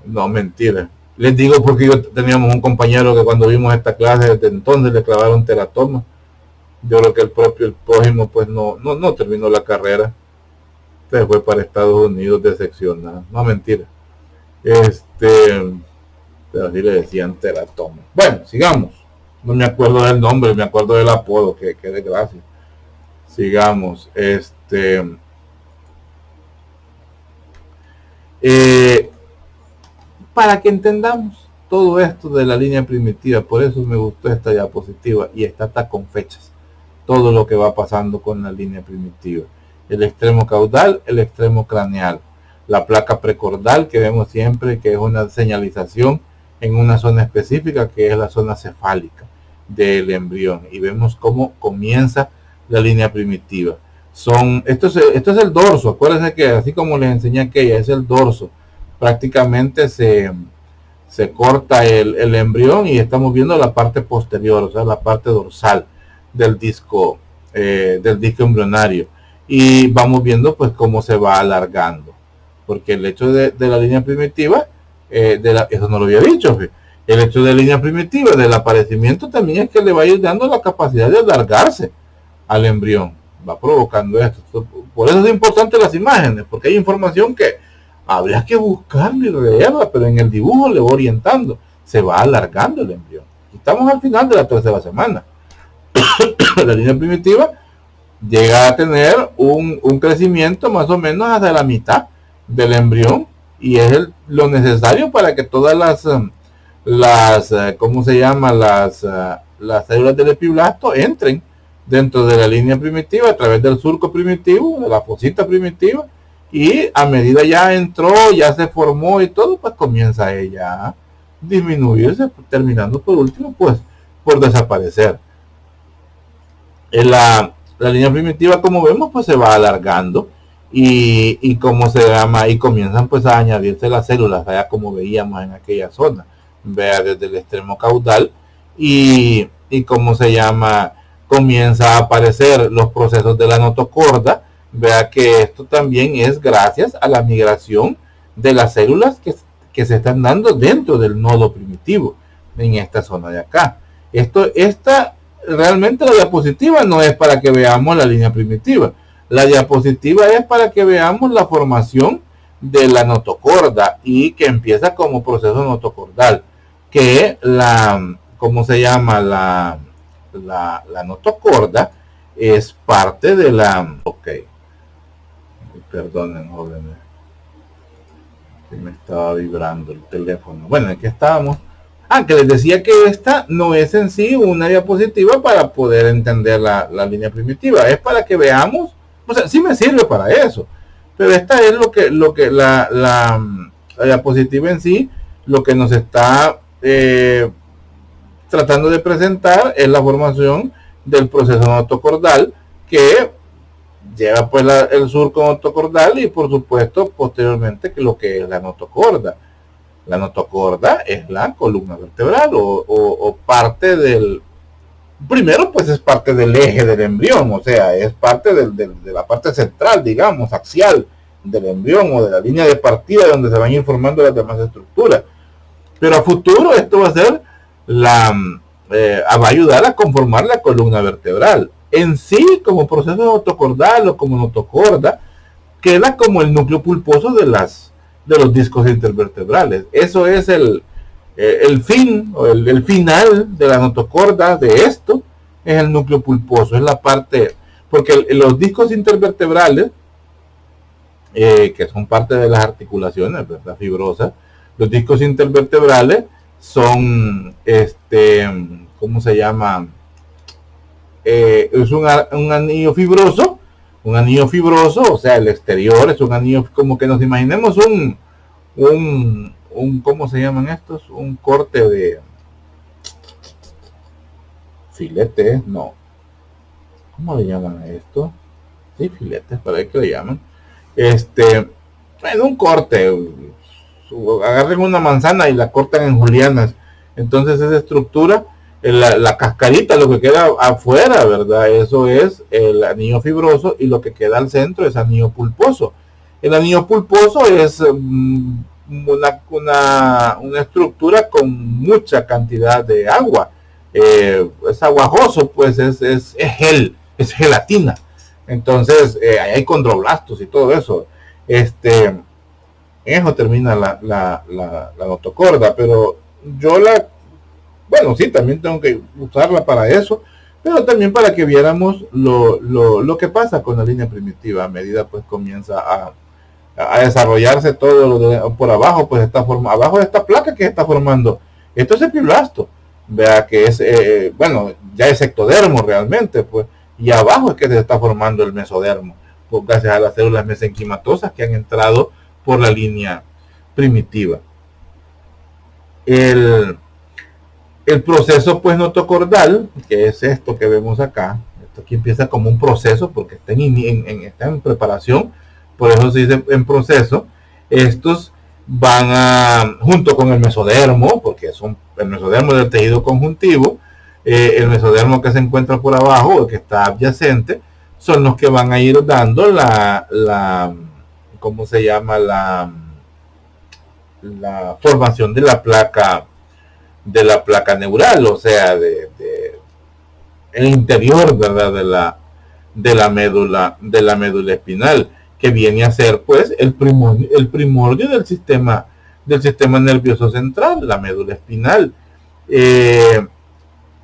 No, mentira. Les digo porque teníamos un compañero que cuando vimos esta clase desde entonces le clavaron teratoma. Yo creo que el prójimo pues no terminó la carrera. Se fue para Estados Unidos decepcionado. No, mentira. Pero así le decían teratoma. Bueno, sigamos. No me acuerdo del nombre, me acuerdo del apodo, que desgracia. Sigamos. Para que entendamos todo esto de la línea primitiva, por eso me gustó esta diapositiva y está con fechas. Todo lo que va pasando con la línea primitiva. El extremo caudal, el extremo craneal. La placa precordal que vemos siempre, que es una señalización en una zona específica, que es la zona cefálica del embrión. Y vemos cómo comienza la línea primitiva. Esto es el dorso, acuérdense que así como les enseñé aquella, es el dorso. Prácticamente se corta el embrión y estamos viendo la parte posterior, o sea, la parte dorsal del disco embrionario. Y vamos viendo pues cómo se va alargando. Porque el hecho de la línea primitiva, eso no lo había dicho, el hecho de la línea primitiva, del aparecimiento, también es que le va a ir dando la capacidad de alargarse al embrión. Va provocando esto. Por eso es importante las imágenes, porque hay información que habría que buscarla y leerla, pero en el dibujo le va orientando. Se va alargando el embrión. Estamos al final de la tercera semana. La línea primitiva llega a tener un crecimiento más o menos hasta la mitad del embrión y es lo necesario para que todas ¿cómo se llama? Las células del epiblasto entren dentro de la línea primitiva a través del surco primitivo, de la fosita primitiva, y a medida ya entró, ya se formó y todo, pues comienza ella a disminuirse, terminando por último pues por desaparecer. La línea primitiva, como vemos, pues se va alargando y como se llama, y comienzan pues a añadirse las células, vaya, como veíamos en aquella zona, vea, desde el extremo caudal y como se llama, comienza a aparecer los procesos de la notocorda. Vea que esto también es gracias a la migración de las células que se están dando dentro del nodo primitivo en esta zona de acá. Esta realmente la diapositiva no es para que veamos la línea primitiva. La diapositiva es para que veamos la formación de la notocorda y que empieza como proceso notocordal, que ¿cómo se llama? La notocorda es parte de la... Ok, perdonen, jóvenes, que me estaba vibrando el teléfono. Bueno, aquí estábamos. Que les decía que esta no es en sí una diapositiva para poder entender la línea primitiva, es para que veamos, o sea, sí me sirve para eso, pero esta es lo que la diapositiva en sí, lo que nos está tratando de presentar es la formación del proceso notocordal que lleva pues el surco notocordal y por supuesto posteriormente que lo que es la notocorda. La notocorda es la columna vertebral o parte del... Primero, pues es parte del eje del embrión, o sea, es parte de la parte central, digamos, axial del embrión o de la línea de partida donde se van a ir formando las demás estructuras. Pero a futuro esto va a ser va a ayudar a conformar la columna vertebral. En sí, como proceso notocordal o como notocorda, queda como el núcleo pulposo de los discos intervertebrales. Eso es el fin o el final de la notocorda de esto, es el núcleo pulposo, es la parte, porque los discos intervertebrales, que son parte de las articulaciones, ¿verdad? Fibrosas, los discos intervertebrales son, ¿cómo se llama? Es un anillo fibroso, o sea, el exterior es un anillo, como que nos imaginemos un ¿cómo se llaman estos? Un corte de filetes, no. ¿Cómo le llaman a esto? Sí, filetes, para ver qué le llaman. Bueno, un corte. Agarren una manzana y la cortan en julianas. Entonces esa estructura, la cascarita, lo que queda afuera, ¿verdad? Eso es el anillo fibroso y lo que queda al centro es anillo pulposo. El anillo pulposo es una estructura con mucha cantidad de agua. Es aguajoso, pues es gel, es gelatina. Entonces hay condroblastos y todo eso. Eso termina la notocorda, pero yo bueno, sí, también tengo que usarla para eso, pero también para que viéramos lo que pasa con la línea primitiva a medida pues comienza a desarrollarse todo por abajo, pues abajo de esta placa que está formando. Esto es epiblasto, vea que es, bueno, ya es ectodermo realmente, pues, y abajo es que se está formando el mesodermo, pues, gracias a las células mesenquimatosas que han entrado por la línea primitiva. El proceso pues notocordal, que es esto que vemos acá, esto aquí empieza como un proceso porque está en preparación, por eso se dice en proceso. Estos van a, junto con el mesodermo, porque el mesodermo del tejido conjuntivo, el mesodermo que se encuentra por abajo, el que está adyacente, son los que van a ir dando ¿cómo se llama? La formación de la placa neural, o sea, el interior, ¿verdad? de la médula espinal, que viene a ser pues el primordio del sistema nervioso central, la médula espinal.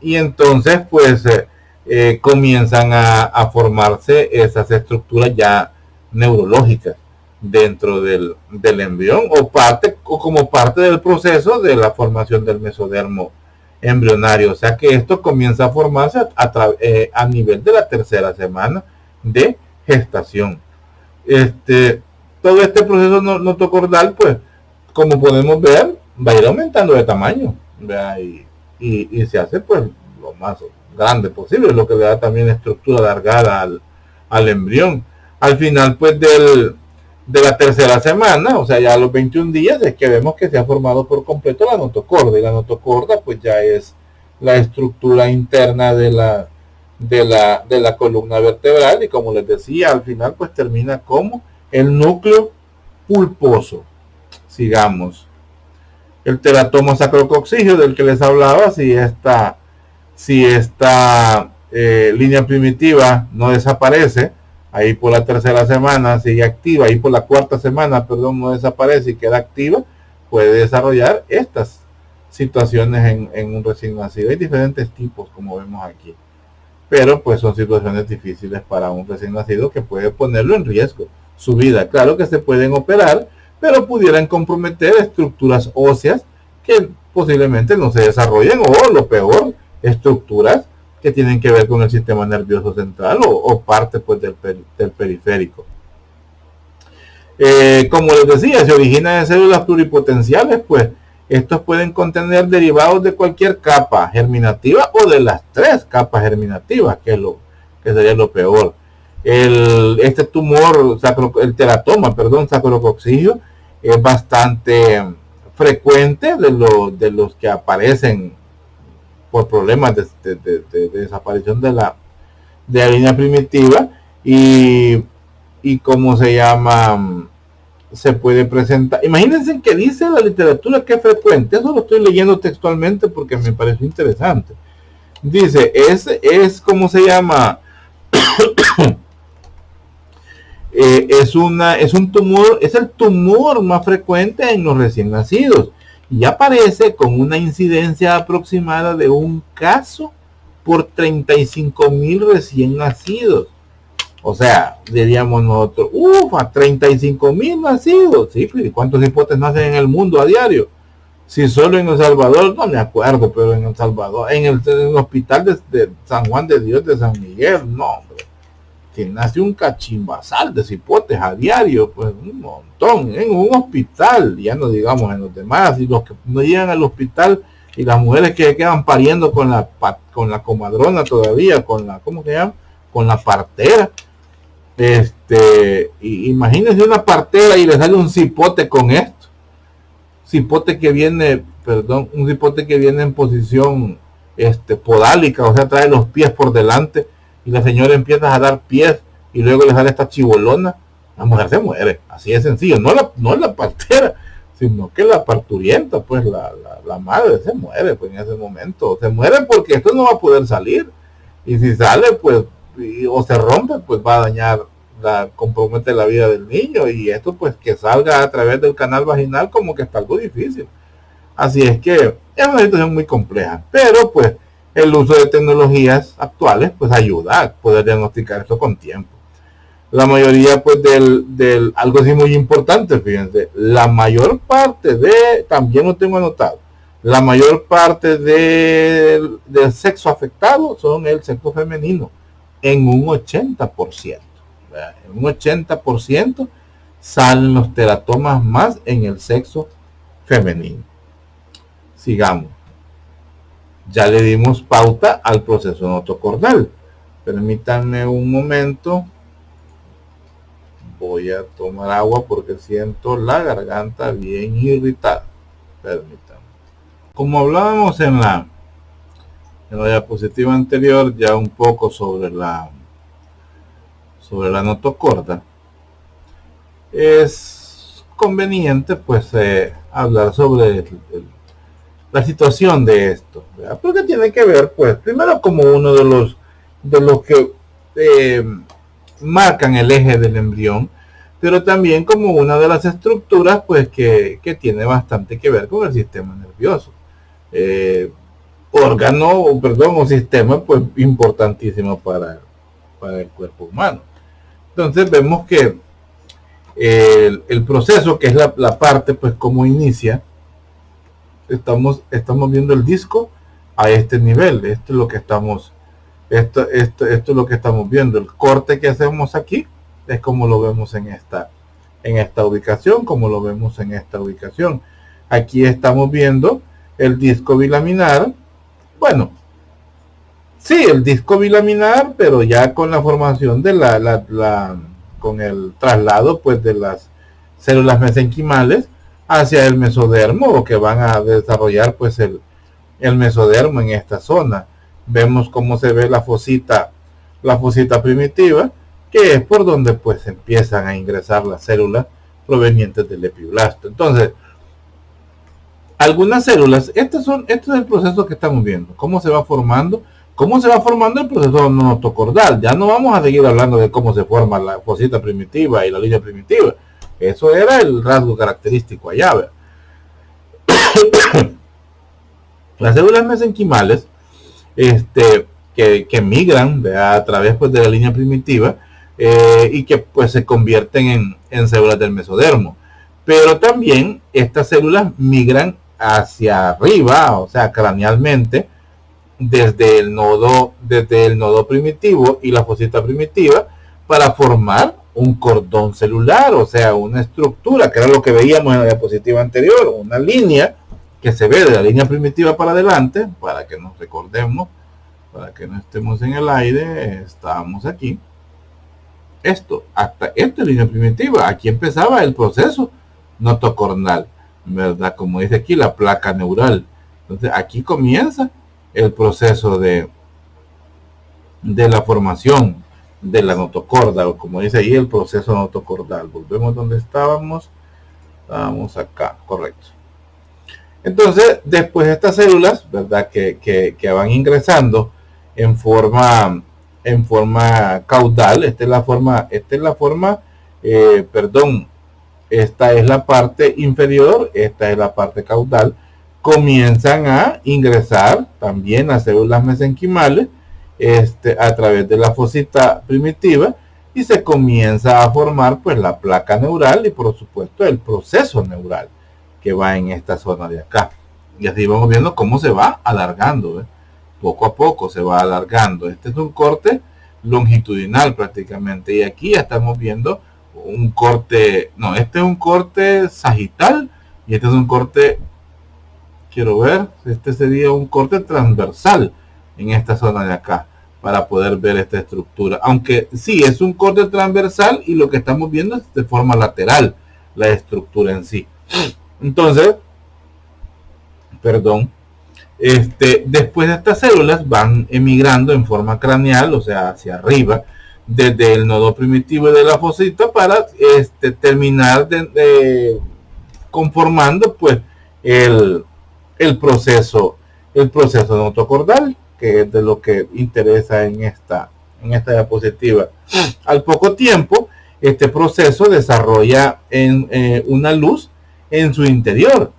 Y entonces pues comienzan a formarse esas estructuras ya neurológicas dentro del embrión, o como parte del proceso de la formación del mesodermo embrionario. O sea que esto comienza a formarse a nivel de la tercera semana de gestación. Todo este proceso notocordal, pues, como podemos ver, va a ir aumentando de tamaño, y se hace pues lo más grande posible, lo que le da también estructura alargada al embrión. Al final pues de la tercera semana, o sea, ya a los 21 días, es que vemos que se ha formado por completo la notocorda, y la notocorda pues ya es la estructura interna de la columna vertebral, y como les decía, al final pues termina como el núcleo pulposo. Sigamos. El teratoma sacrococcigio del que les hablaba, si esta línea primitiva no desaparece, ahí por la tercera semana sigue activa, ahí por la cuarta semana, perdón, no desaparece y queda activa, puede desarrollar estas situaciones en un recién nacido. Hay diferentes tipos, como vemos aquí, pero pues son situaciones difíciles para un recién nacido, que puede ponerlo en riesgo su vida. Claro que se pueden operar, pero pudieran comprometer estructuras óseas que posiblemente no se desarrollen, o lo peor, estructuras que tienen que ver con el sistema nervioso central, o parte pues del periférico. Como les decía, se origina de células pluripotenciales, pues estos pueden contener derivados de cualquier capa germinativa, o de las 3 capas germinativas, que sería lo peor. Este tumor, el teratoma, sacrococcigio, es bastante frecuente de los que aparecen por problemas de desaparición de la línea primitiva, y cómo se llama, se puede presentar. Imagínense que dice la literatura que es frecuente, eso lo estoy leyendo textualmente porque me pareció interesante. Dice, es como se llama, es un tumor, es el tumor más frecuente en los recién nacidos, y aparece con una incidencia aproximada de un caso por 35,000 recién nacidos. O sea, diríamos nosotros, a 35,000 nacidos. Sí, ¿y cuántos hipotes nacen en el mundo a diario? Si solo en El Salvador, no me acuerdo, pero en El Salvador, en el hospital de San Juan de Dios de San Miguel, no, hombre, que nace un cachimbazal de cipotes a diario, pues un montón, en un hospital, ya no digamos en los demás, y los que no llegan al hospital, y las mujeres que quedan pariendo con la comadrona todavía, ¿cómo se llama? Con la partera. Imagínense una partera y le sale un cipote con esto. Un cipote que viene en posición podálica, o sea, trae los pies por delante, y la señora empieza a dar pies, y luego le sale esta chibolona. La mujer se muere, así de sencillo. No la partera, sino que la parturienta, pues la madre se muere, pues en ese momento se muere, porque esto no va a poder salir, y si sale pues o se rompe, pues va a dañar, compromete la vida del niño, y esto pues que salga a través del canal vaginal, como que está algo difícil. Así es que es una situación muy compleja, pero pues el uso de tecnologías actuales pues ayuda a poder diagnosticar esto con tiempo. La mayoría pues algo así muy importante, fíjense, la mayor parte también lo tengo anotado, la mayor parte del sexo afectado son el sexo femenino, en un 80%. En un 80% salen los teratomas más en el sexo femenino. Sigamos. Ya le dimos pauta al proceso notocordal, Permítanme un momento. Voy a tomar agua porque siento la garganta bien irritada. Permítanme. Como hablábamos en la diapositiva anterior, ya un poco sobre la notocorda, es conveniente pues hablar sobre la situación de esto, ¿verdad? Porque tiene que ver pues primero como uno de los que marcan el eje del embrión, pero también como una de las estructuras pues que tiene bastante que ver con el sistema nervioso, o sistema pues importantísimo para el cuerpo humano. Entonces vemos que el proceso, que es la parte pues como inicia, estamos viendo el disco a este nivel. Esto es lo que estamos es lo que estamos viendo. El corte que hacemos aquí es como lo vemos en esta ubicación, como lo vemos en esta ubicación. Aquí estamos viendo el disco bilaminar. Bueno, sí, el disco bilaminar, pero ya con la formación de con el traslado pues de las células mesenquimales hacia el mesodermo, o que van a desarrollar pues el mesodermo en esta zona. Vemos cómo se ve la fosita primitiva, que es por donde pues empiezan a ingresar las células provenientes del epiblasto. Entonces, algunas células, este es el proceso que estamos viendo, cómo se va formando el proceso notocordal. Ya no vamos a seguir hablando de cómo se forma la fosita primitiva y la línea primitiva. Eso era el rasgo característico allá, ¿verdad? Las células mesenquimales, que migran, ¿verdad?, a través pues de la línea primitiva, y que pues se convierten en células del mesodermo. Pero también estas células migran hacia arriba, o sea, cranealmente, desde el nodo primitivo y la fosita primitiva, para formar un cordón celular, o sea, una estructura, que era lo que veíamos en la diapositiva anterior, una línea que se ve de la línea primitiva para adelante, para que nos recordemos, para que no estemos en el aire. Estábamos aquí, hasta esta línea primitiva, aquí empezaba el proceso notocornal, ¿verdad? Como dice aquí, la placa neural. Entonces aquí comienza el proceso de la formación de la notocorda, o como dice ahí, el proceso notocordal. Volvemos donde estábamos acá, correcto. Entonces, después de estas células, ¿verdad?, que van ingresando en forma caudal. Esta es la parte inferior, esta es la parte caudal. Comienzan a ingresar también las células mesenquimales a través de la fosita primitiva, y se comienza a formar pues la placa neural y por supuesto el proceso neural que va en esta zona de acá. Y así vamos viendo cómo se va alargando, ¿eh? Poco a poco se va alargando. Este es un corte longitudinal prácticamente, y aquí ya estamos viendo un corte, no, este es un corte sagital, y este es un corte, quiero ver, este sería un corte transversal en esta zona de acá, para poder ver esta estructura. Aunque sí, es un corte transversal, y lo que estamos viendo es de forma lateral la estructura en sí. Entonces, después de estas células van emigrando en forma craneal, o sea, hacia arriba, desde el nodo primitivo de la fosita, para terminar conformando pues el proceso notocordal, que es de lo que interesa en esta diapositiva. Al poco tiempo, este proceso desarrolla una luz en su interior.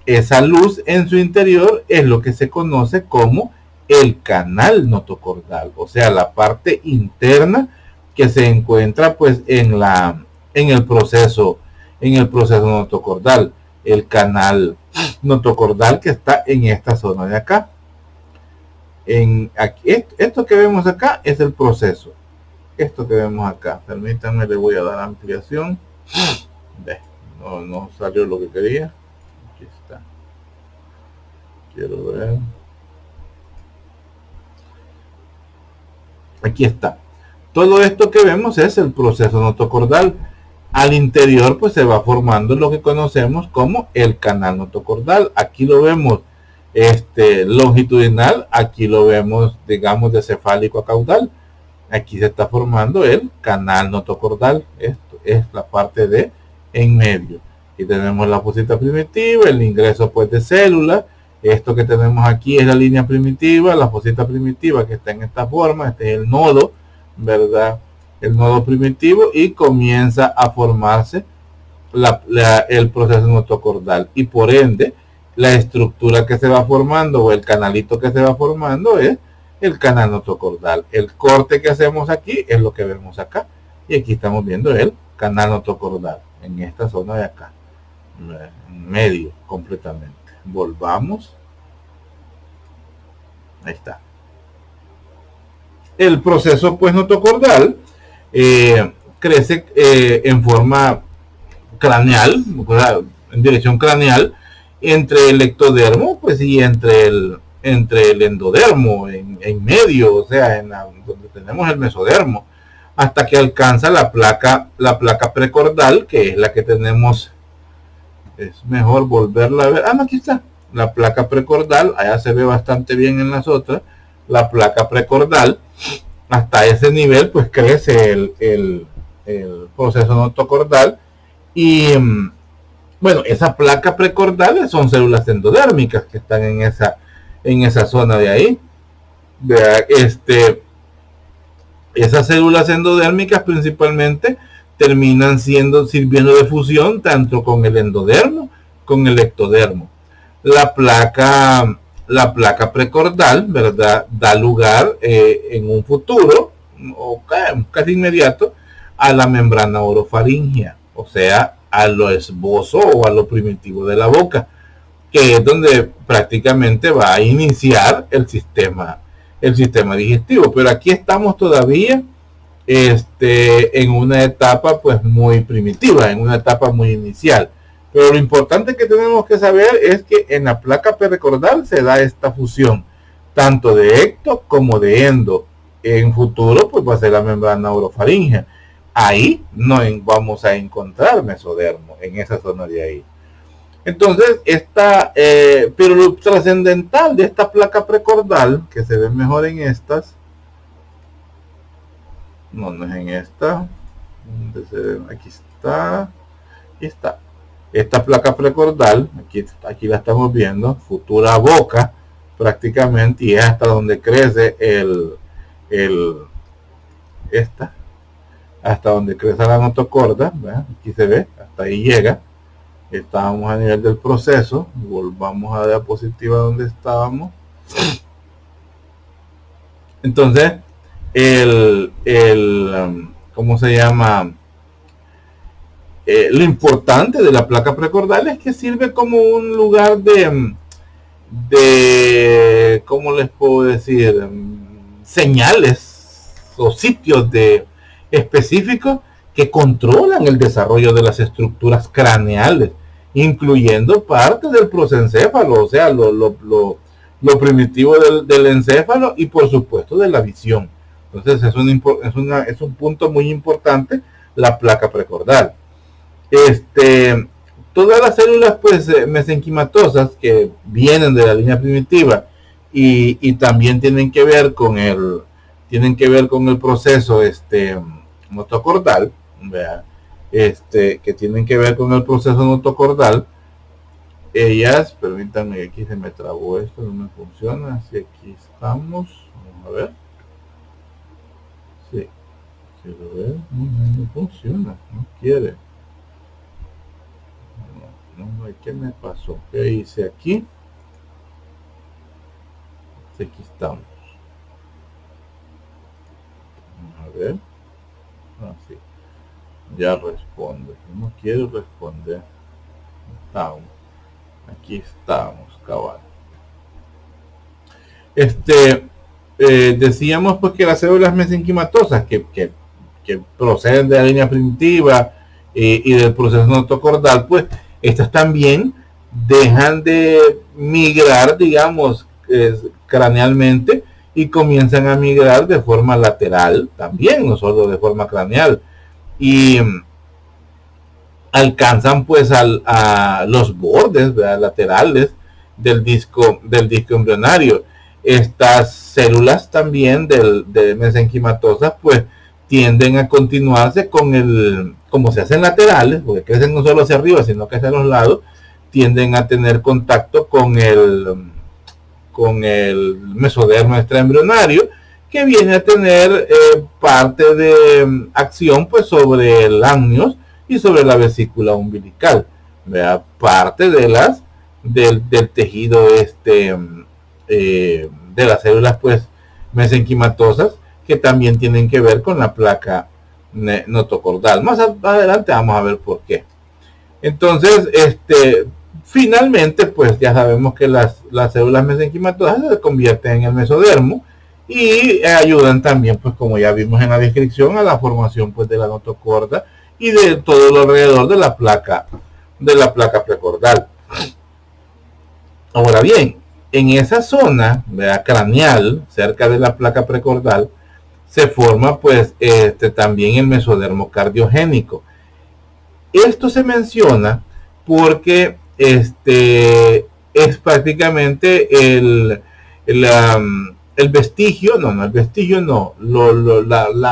Esa luz en su interior es lo que se conoce como el canal notocordal, o sea, la parte interna que se encuentra pues en el proceso notocordal, el canal notocordal que está en esta zona de acá. Esto que vemos acá es el proceso. Esto que vemos acá, permítanme, le voy a dar ampliación. No salió lo que quería. Aquí está. Quiero ver. Aquí está. Todo esto que vemos es el proceso notocordal. Al interior pues se va formando lo que conocemos como el canal notocordal. Aquí lo vemos longitudinal, aquí lo vemos, digamos, de cefálico a caudal. Aquí se está formando el canal notocordal. Esto es la parte de en medio. Aquí tenemos la fosita primitiva, el ingreso pues de células. Esto que tenemos aquí es la línea primitiva, la fosita primitiva que está en esta forma. Este es el nodo, ¿verdad? El nodo primitivo, y comienza a formarse el proceso notocordal, y por ende la estructura que se va formando o el canalito que se va formando es el canal notocordal. El corte que hacemos aquí es lo que vemos acá, y aquí estamos viendo el canal notocordal en esta zona de acá, en medio completamente. Volvamos, ahí está. El proceso pues notocordal crece en forma craneal, en dirección craneal, entre el ectodermo pues y entre el endodermo, en medio, o sea, donde tenemos el mesodermo, hasta que alcanza la placa precordal, que es la que tenemos. Es mejor volverla a ver. No, aquí está la placa precordal, allá se ve bastante bien en las otras. La placa precordal, hasta ese nivel pues crece el proceso notocordal. Y bueno, esa placa precordal son células endodérmicas que están en esa zona de ahí. Esas células endodérmicas principalmente terminan sirviendo de fusión tanto con el endodermo, con el ectodermo. La placa precordal, ¿verdad?, da lugar en un futuro o casi inmediato a la membrana orofaringea, o sea, a lo esbozo o a lo primitivo de la boca, que es donde prácticamente va a iniciar el sistema digestivo. Pero aquí estamos todavía en una etapa pues muy primitiva, en una etapa muy inicial. Pero lo importante que tenemos que saber es que en la placa precordal se da esta fusión tanto de ecto como de endo. En futuro pues va a ser la membrana orofaringea. Ahí no vamos a encontrar mesodermo, en esa zona de ahí. Entonces, pero lo trascendental de esta placa precordal, que se ve mejor en estas, no es en esta, aquí está, esta placa precordal, aquí la estamos viendo, futura boca prácticamente, y es hasta donde crece hasta donde crece la notocorda, ¿verdad? Aquí se ve, hasta ahí llega. Estábamos a nivel del proceso, volvamos a la diapositiva donde estábamos. Entonces, ¿cómo se llama? Lo importante de la placa precordal es que sirve como un lugar de ¿cómo les puedo decir? Señales o sitios específicos que controlan el desarrollo de las estructuras craneales, incluyendo parte del prosencéfalo, o sea, lo primitivo del encéfalo, y por supuesto de la visión. Entonces es un punto muy importante la placa precordal. Todas las células pues mesenquimatosas que vienen de la línea primitiva y también tienen que ver con el proceso notocordal, que tienen que ver con el proceso notocordal. Ellas, permítanme, aquí se me trabó esto, no me funciona, así aquí estamos, vamos a ver. Sí, quiero ver, no funciona, no quiere. No, ¿qué me pasó? ¿Qué hice aquí? Aquí estamos. Vamos a ver. Sí. Ya responde. No quiero responder. Estamos. Aquí estamos, cabal. Decíamos pues que las células mesenquimatosas que proceden de la línea primitiva y del proceso notocordal, pues estas también dejan de migrar, digamos, cranealmente, y comienzan a migrar de forma lateral también, no solo de forma craneal, y alcanzan pues a los bordes, ¿verdad?, laterales del disco embrionario. Estas células también de mesenquimatosas pues tienden a continuarse con como se hacen laterales, porque crecen no solo hacia arriba, sino que hacia los lados, tienden a tener contacto con el mesodermo extraembrionario, que viene a tener parte de acción pues sobre el amnios y sobre la vesícula umbilical, ¿verdad? Parte del tejido de las células pues mesenquimatosas, que también tienen que ver con la placa notocordal. Más adelante vamos a ver por qué. Entonces, finalmente, pues ya sabemos que las células mesenquimatosas se convierten en el mesodermo y ayudan también, pues como ya vimos en la descripción, a la formación pues de la notocorda y de todo lo alrededor de la placa precordal. Ahora bien, en esa zona, ¿verdad?, craneal, cerca de la placa precordal, se forma pues también el mesodermo cardiogénico. Esto se menciona porque es prácticamente el vestigio, la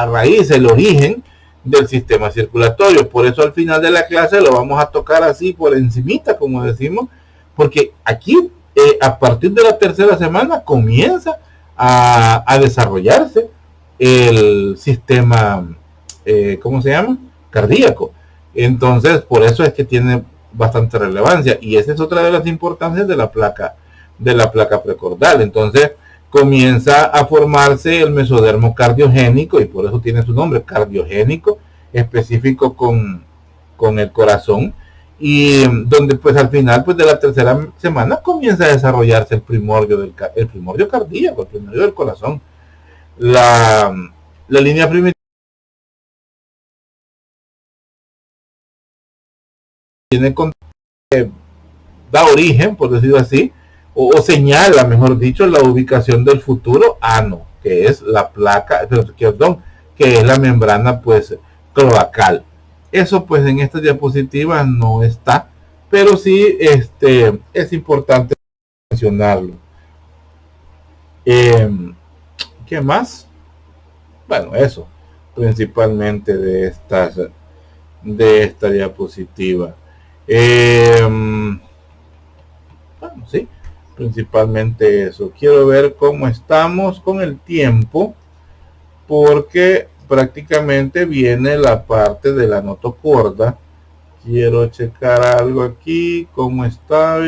raíz, el origen del sistema circulatorio. Por eso al final de la clase lo vamos a tocar así por encimita, como decimos, porque aquí a partir de la tercera semana comienza a desarrollarse el sistema, ¿cómo se llama?, cardíaco. Entonces, por eso es que tiene bastante relevancia, y esa es otra de las importancias de la placa precordal. Entonces, comienza a formarse el mesodermo cardiogénico, y por eso tiene su nombre, cardiogénico, específico con el corazón, y donde pues al final pues de la tercera semana comienza a desarrollarse el primordio cardíaco, el primordio del corazón. La línea primitiva tiene da origen, por decirlo así, o señala, mejor dicho, la ubicación del futuro ano, que es la placa, perdón, que es la membrana pues cloacal. Eso pues en esta diapositiva no está, pero sí es importante mencionarlo. ¿Qué más? Bueno, eso principalmente de esta diapositiva. Bueno, sí, principalmente eso. Quiero ver cómo estamos con el tiempo, porque prácticamente viene la parte de la notocorda. Quiero checar algo aquí, cómo está.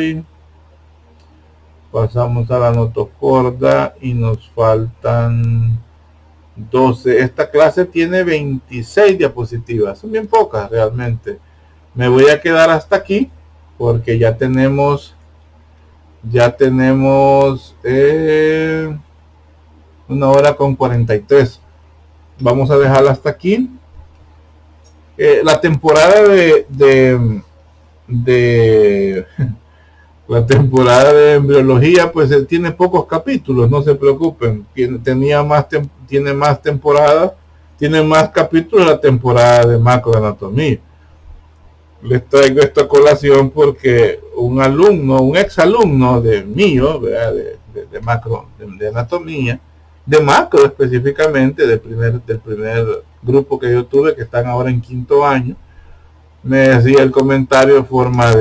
Pasamos a la notocorda y nos faltan 12. Esta clase tiene 26 diapositivas, son bien pocas realmente. Me voy a quedar hasta aquí porque ya tenemos 1 hora con 43. Vamos a dejarla hasta aquí. La temporada la temporada de embriología pues tiene pocos capítulos, no se preocupen. Tiene más temporadas, tiene más capítulos la temporada de macroanatomía. Les traigo esta colación porque un ex alumno de mío, ¿verdad?, de macro, de anatomía, de macro específicamente, del primer grupo que yo tuve, que están ahora en 5º año, me decía el comentario en forma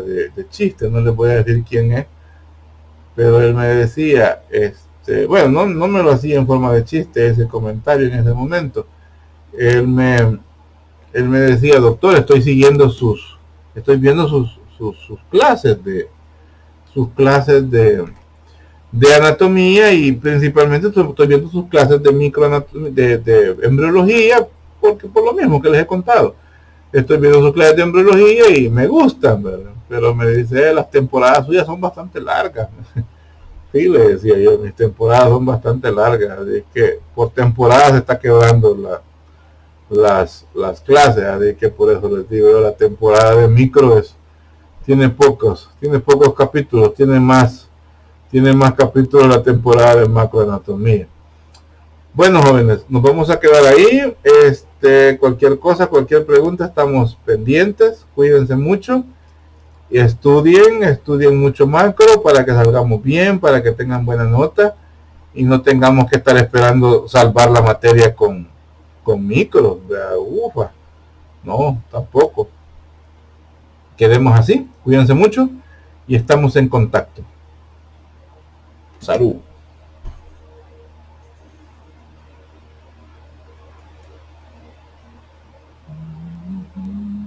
de chiste, no les voy a decir quién es, pero él me decía, bueno, no me lo hacía en forma de chiste ese comentario en ese momento. Él me decía: doctor, estoy viendo sus clases de anatomía, y principalmente estoy viendo sus clases de embriología, porque por lo mismo que les he contado, estoy viendo sus clases de embriología y me gustan, ¿verdad? Pero me dice, las temporadas suyas son bastante largas. Sí, le decía yo, mis temporadas son bastante largas, así que por temporada se está quebrando las clases, así que por eso les digo, la temporada de micro tiene pocos capítulos, tiene más Tiene más capítulos la temporada de macroanatomía. Bueno, jóvenes, nos vamos a quedar ahí. Cualquier cosa, cualquier pregunta, estamos pendientes. Cuídense mucho y estudien mucho macro para que salgamos bien, para que tengan buena nota y no tengamos que estar esperando salvar la materia con micro. Ufa, no, tampoco. Quedemos así. Cuídense mucho y estamos en contacto. Salud.